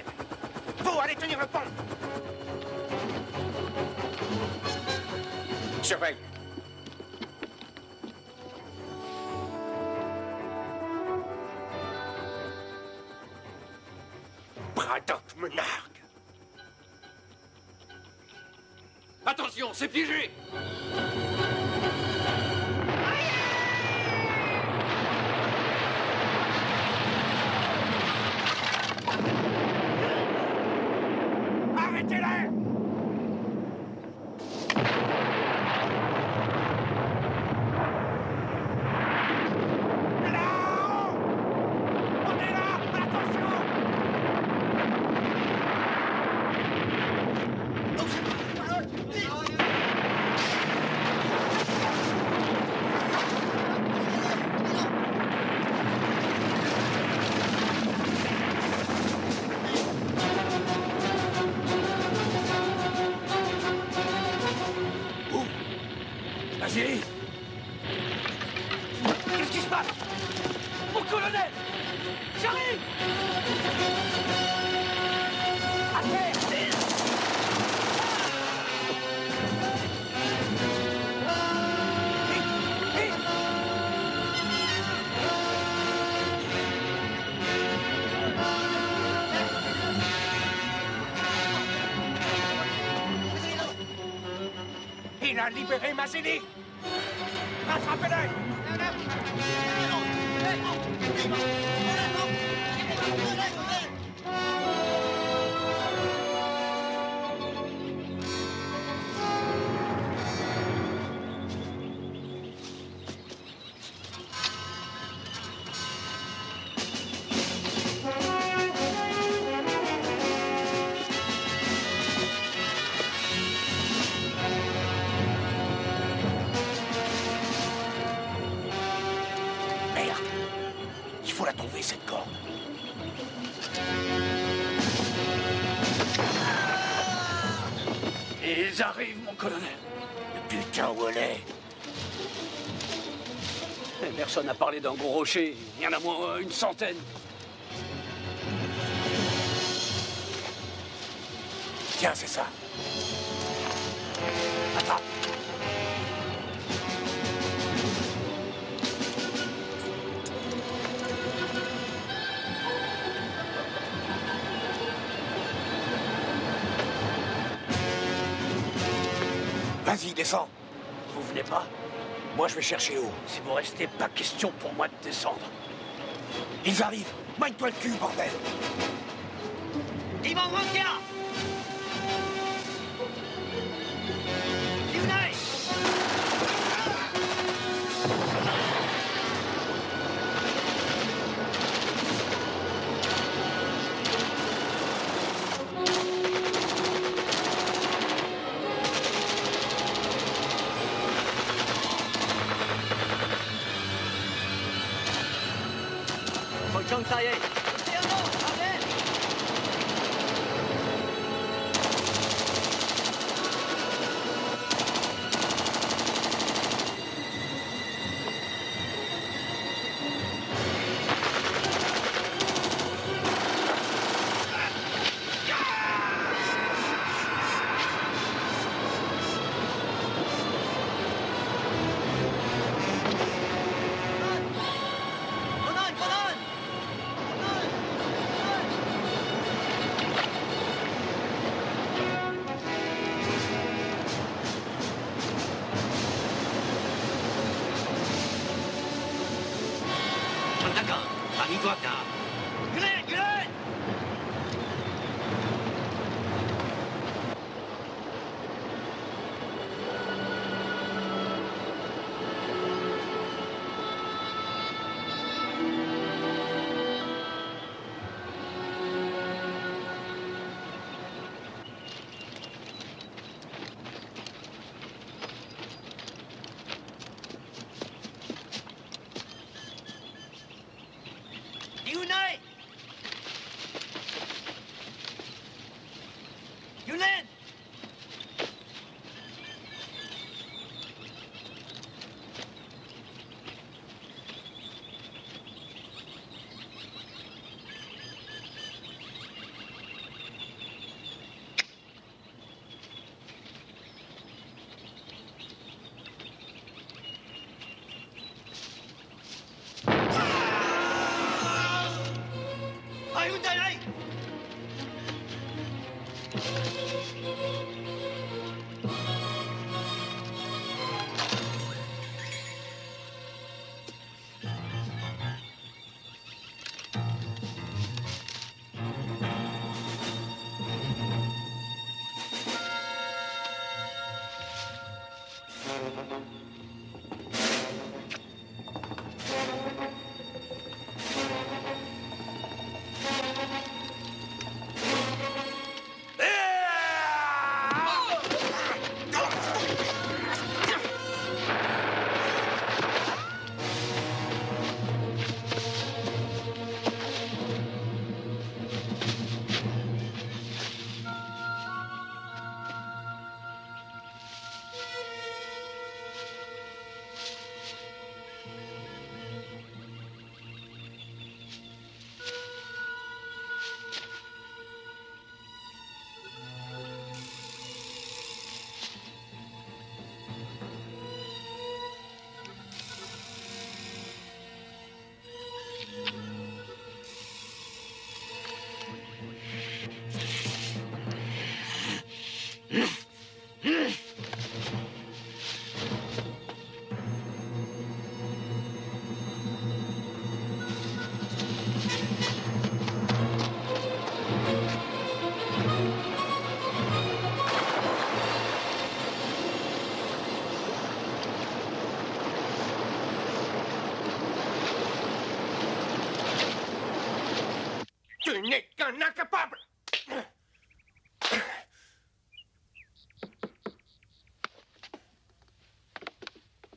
Vous allez tenir le pont. Surveille. Braddock me nargue. Attention, c'est piégé! Arrêtez-les! Vas-y. Qu'est-ce qui se passe? Mon colonel! J'arrive! À terre, vite! Il a libéré Mazzini. Rattrapez-le! Merde! Il faut la trouver, cette corde. Ils arrivent, mon colonel. Le putain, où elle est? Personne n'a parlé d'un gros rocher. Il y en a moins une centaine. Tiens, c'est ça. Attrape. Vas-y, descends. Vous venez pas? Moi, je vais chercher haut. Si vous restez, pas question pour moi de descendre. Ils arrivent. Maille-toi le cul, bordel. Dimon Wanka! Unite! Pociąg staje!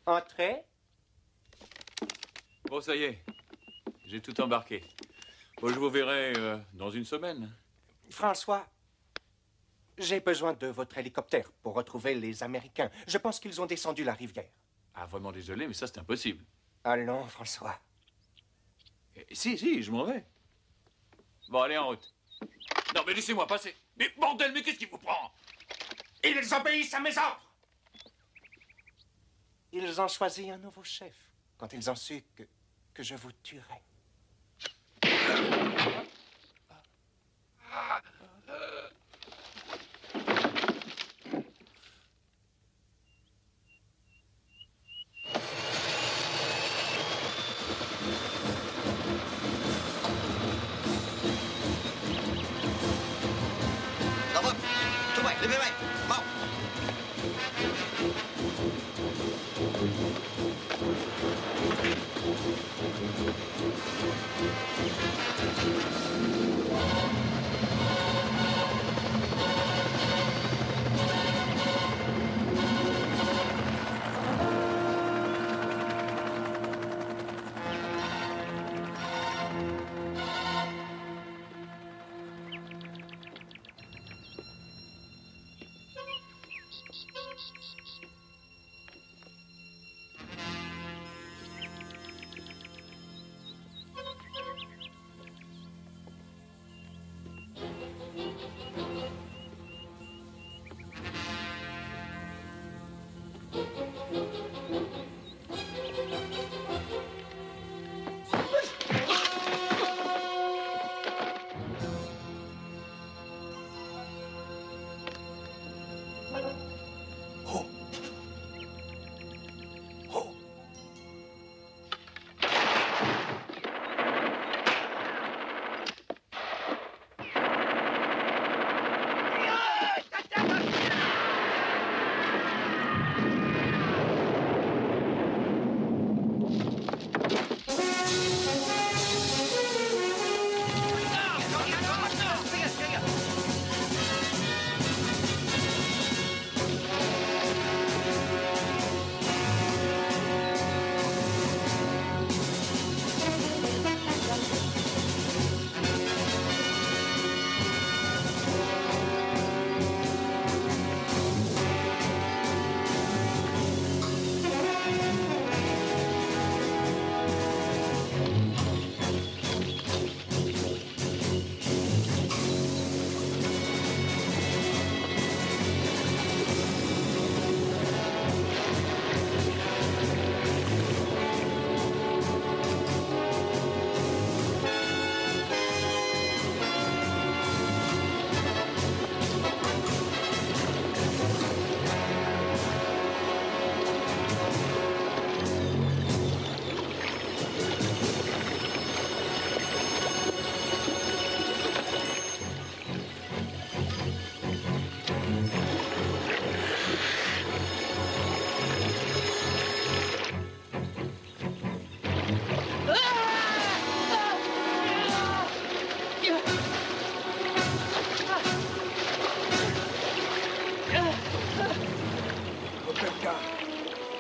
Entrez. Bon, ça y est. J'ai tout embarqué. Bon, je vous verrai dans une semaine. François, j'ai besoin de votre hélicoptère pour retrouver les Américains. Je pense qu'ils ont descendu la rivière. Ah, vraiment désolé, mais ça, c'est impossible. Allons, François. Si, je m'en vais. Bon, allez, en route. Non, mais laissez-moi passer. Mais bordel, mais qu'est-ce qui vous prend? Ils obéissent à mes ordres. Ils ont choisi un nouveau chef quand ils ont su que je vous tuerais.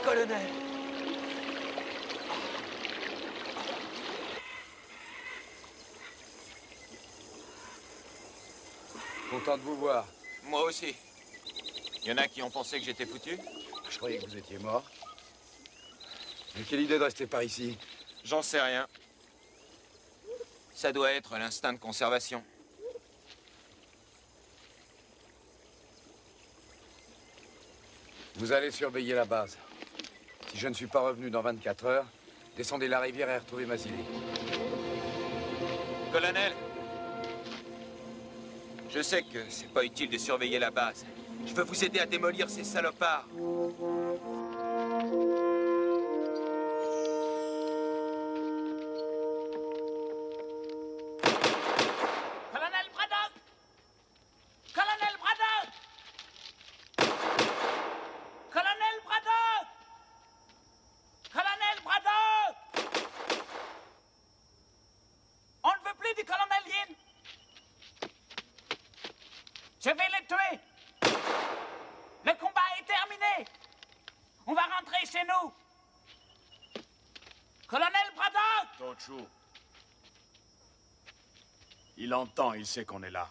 Colonel. Content de vous voir. Moi aussi. Il y en a qui ont pensé que j'étais foutu? Je croyais que vous étiez mort. Mais quelle idée de rester par ici? J'en sais rien. Ça doit être l'instinct de conservation. Vous allez surveiller la base. Si je ne suis pas revenu dans 24 heures, descendez la rivière et retrouvez Mazzilli. Colonel, je sais que c'est pas utile de surveiller la base. Je veux vous aider à démolir ces salopards. Colonel Braddock! Colonel Braddock! Colonel Braddock! Colonel Braddock! On ne veut plus du colonel Yin. Je vais les tuer. Le combat est terminé. Colonel Braddock! Tochu. Il entend, il sait qu'on est là.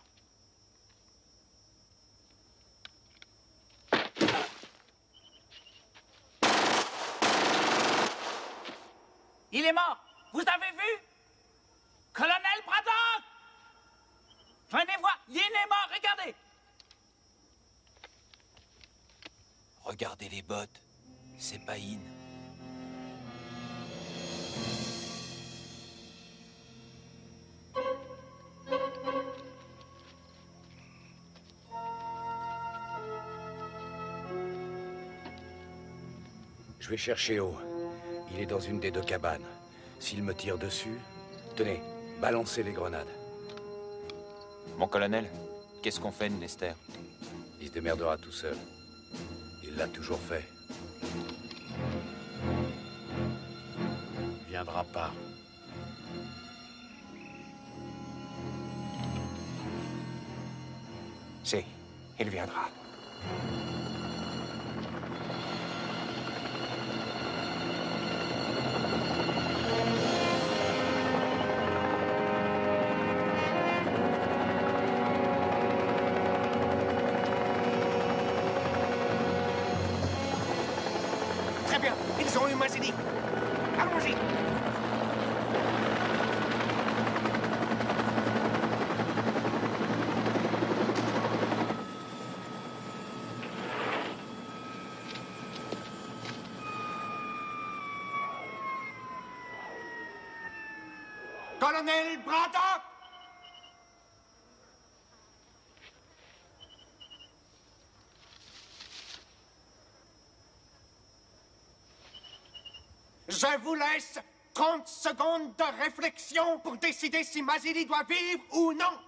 Il est mort! Vous avez vu? Colonel Braddock! Venez voir, Yin est mort, regardez! Regardez les bottes. C'est pas Yin. Je vais chercher O. Il est dans une des deux cabanes. S'il me tire dessus, tenez, balancez les grenades. Mon colonel, qu'est-ce qu'on fait de Nester? Il se démerdera tout seul. Il l'a toujours fait. Il viendra pas. Si, il viendra. Très bien, ils ont eu Mazini. Allons-y. Colonel Braddock! Je vous laisse 30 secondes de réflexion pour décider si Mazili doit vivre ou non.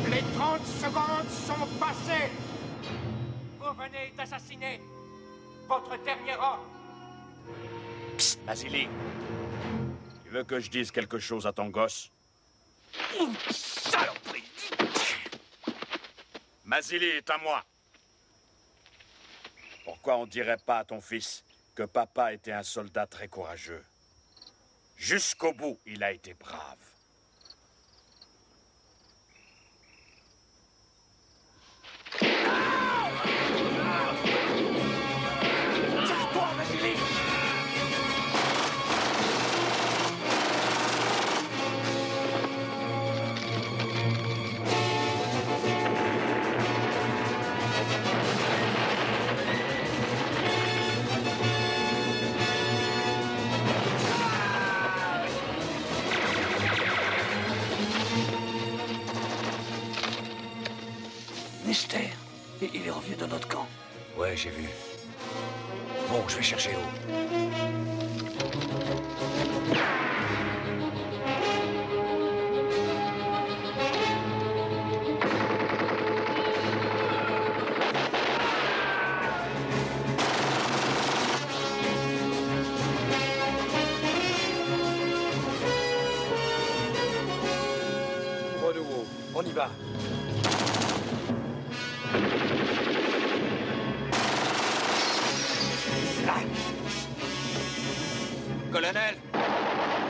Les 30 secondes sont passées. Vous venez d'assassiner votre dernier homme. Psst, Mazili. Tu veux que je dise quelque chose à ton gosse? Saloperie! Mazili est à moi. Pourquoi on dirait pas à ton fils que papa était un soldat très courageux? Jusqu'au bout, il a été brave. Tire-toi, Mazili! Nester, il est revenu de notre camp. Ouais, j'ai vu. Bon, je vais chercher O. Ouvre-nous, O. On y va. Colonel,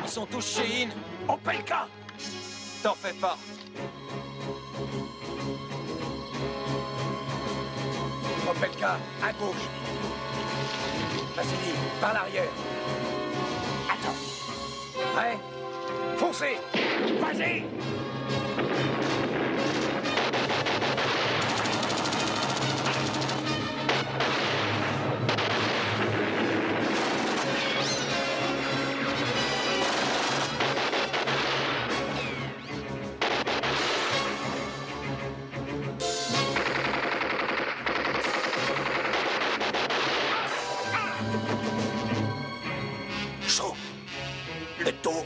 ils sont tous chez In. Opelka! T'en fais pas. Opelka, à gauche. Mazili, par l'arrière. Attends. Prêt? Foncez! Vas-y! Chaud. Le dos.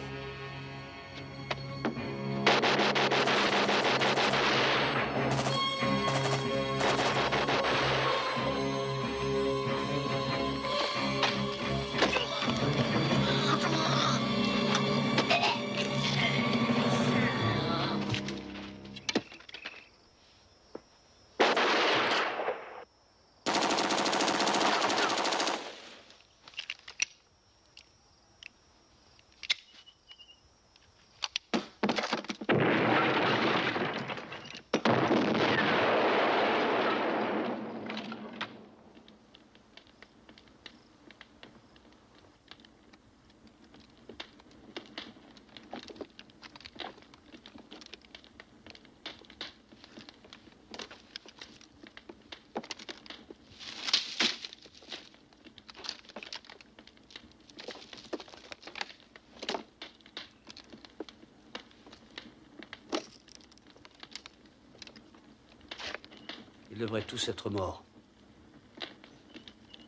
devraient tous être morts.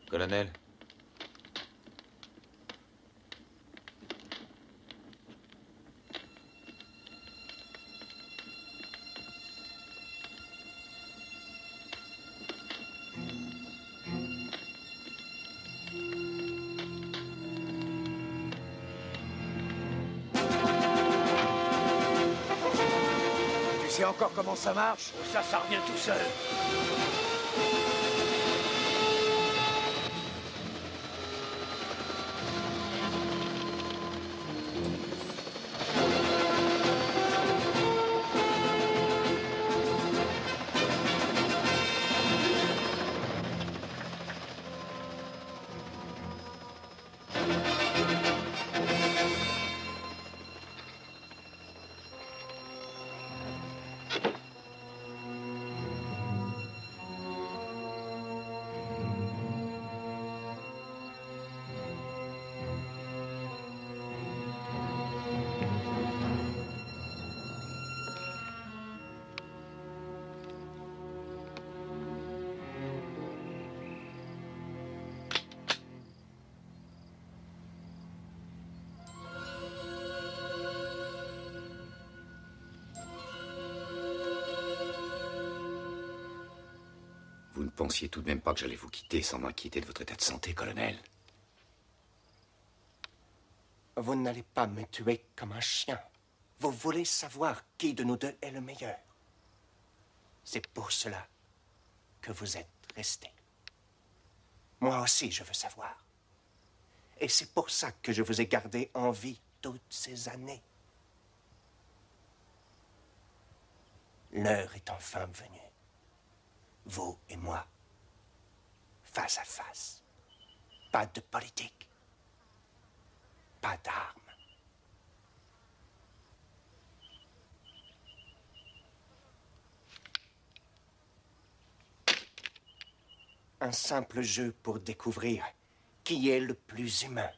Colonel, Tu sais encore comment ça marche? Ça revient tout seul. Vous ne pensiez tout de même pas que j'allais vous quitter sans m'inquiéter de votre état de santé, colonel? Vous n'allez pas me tuer comme un chien. Vous voulez savoir qui de nous deux est le meilleur. C'est pour cela que vous êtes resté. Moi aussi, je veux savoir. Et c'est pour ça que je vous ai gardé en vie toutes ces années. L'heure est enfin venue. Vous et moi, face à face. Pas de politique. Pas d'armes. Un simple jeu pour découvrir qui est le plus humain.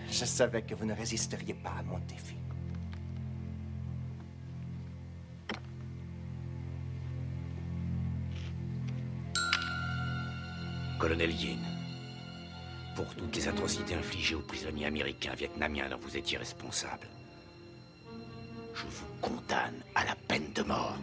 Je savais que vous ne résisteriez pas à mon défi. Colonel Yin, pour toutes les atrocités infligées aux prisonniers américains vietnamiens dont vous étiez responsable, je vous condamne à la peine de mort.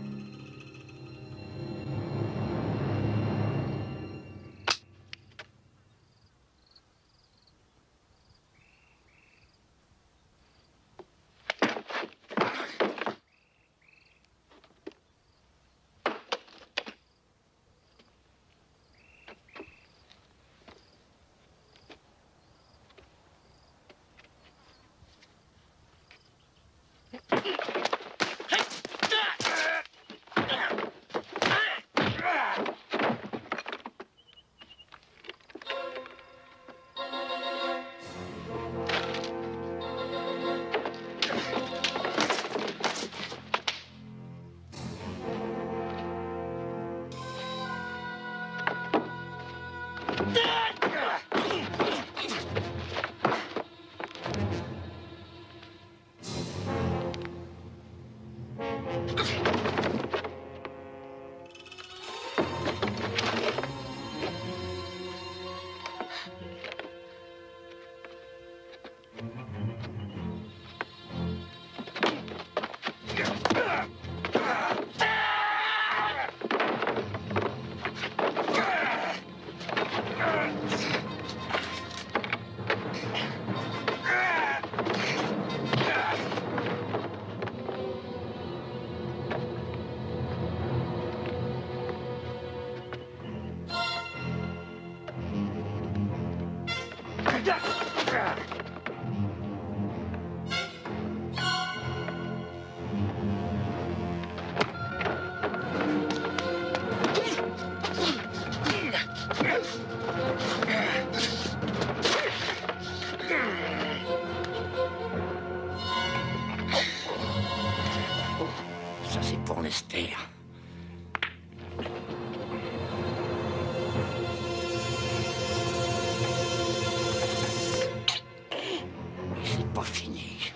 Ça, c'est pour Lester. Mais c'est pas fini.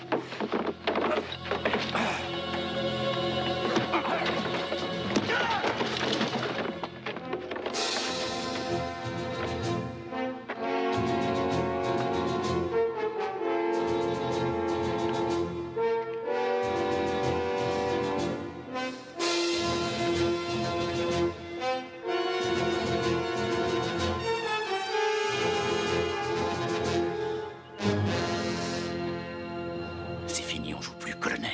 c'est fini, on joue plus, colonel.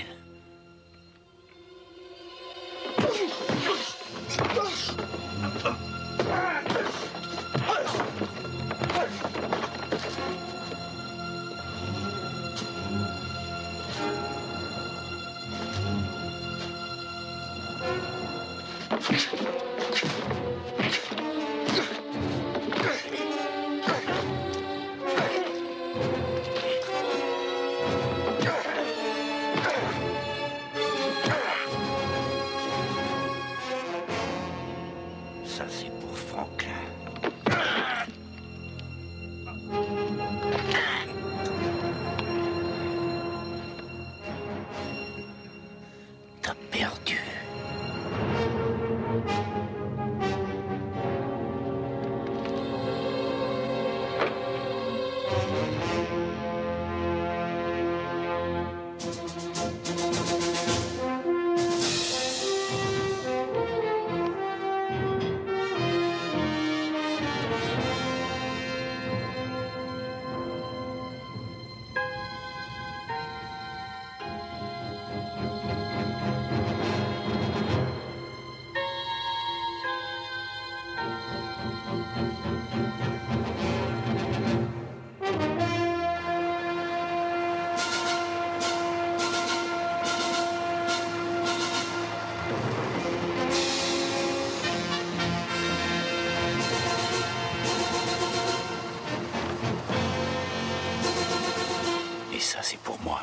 Ça, c'est pour Franklin. T'as perdu. Et ça, c'est pour moi.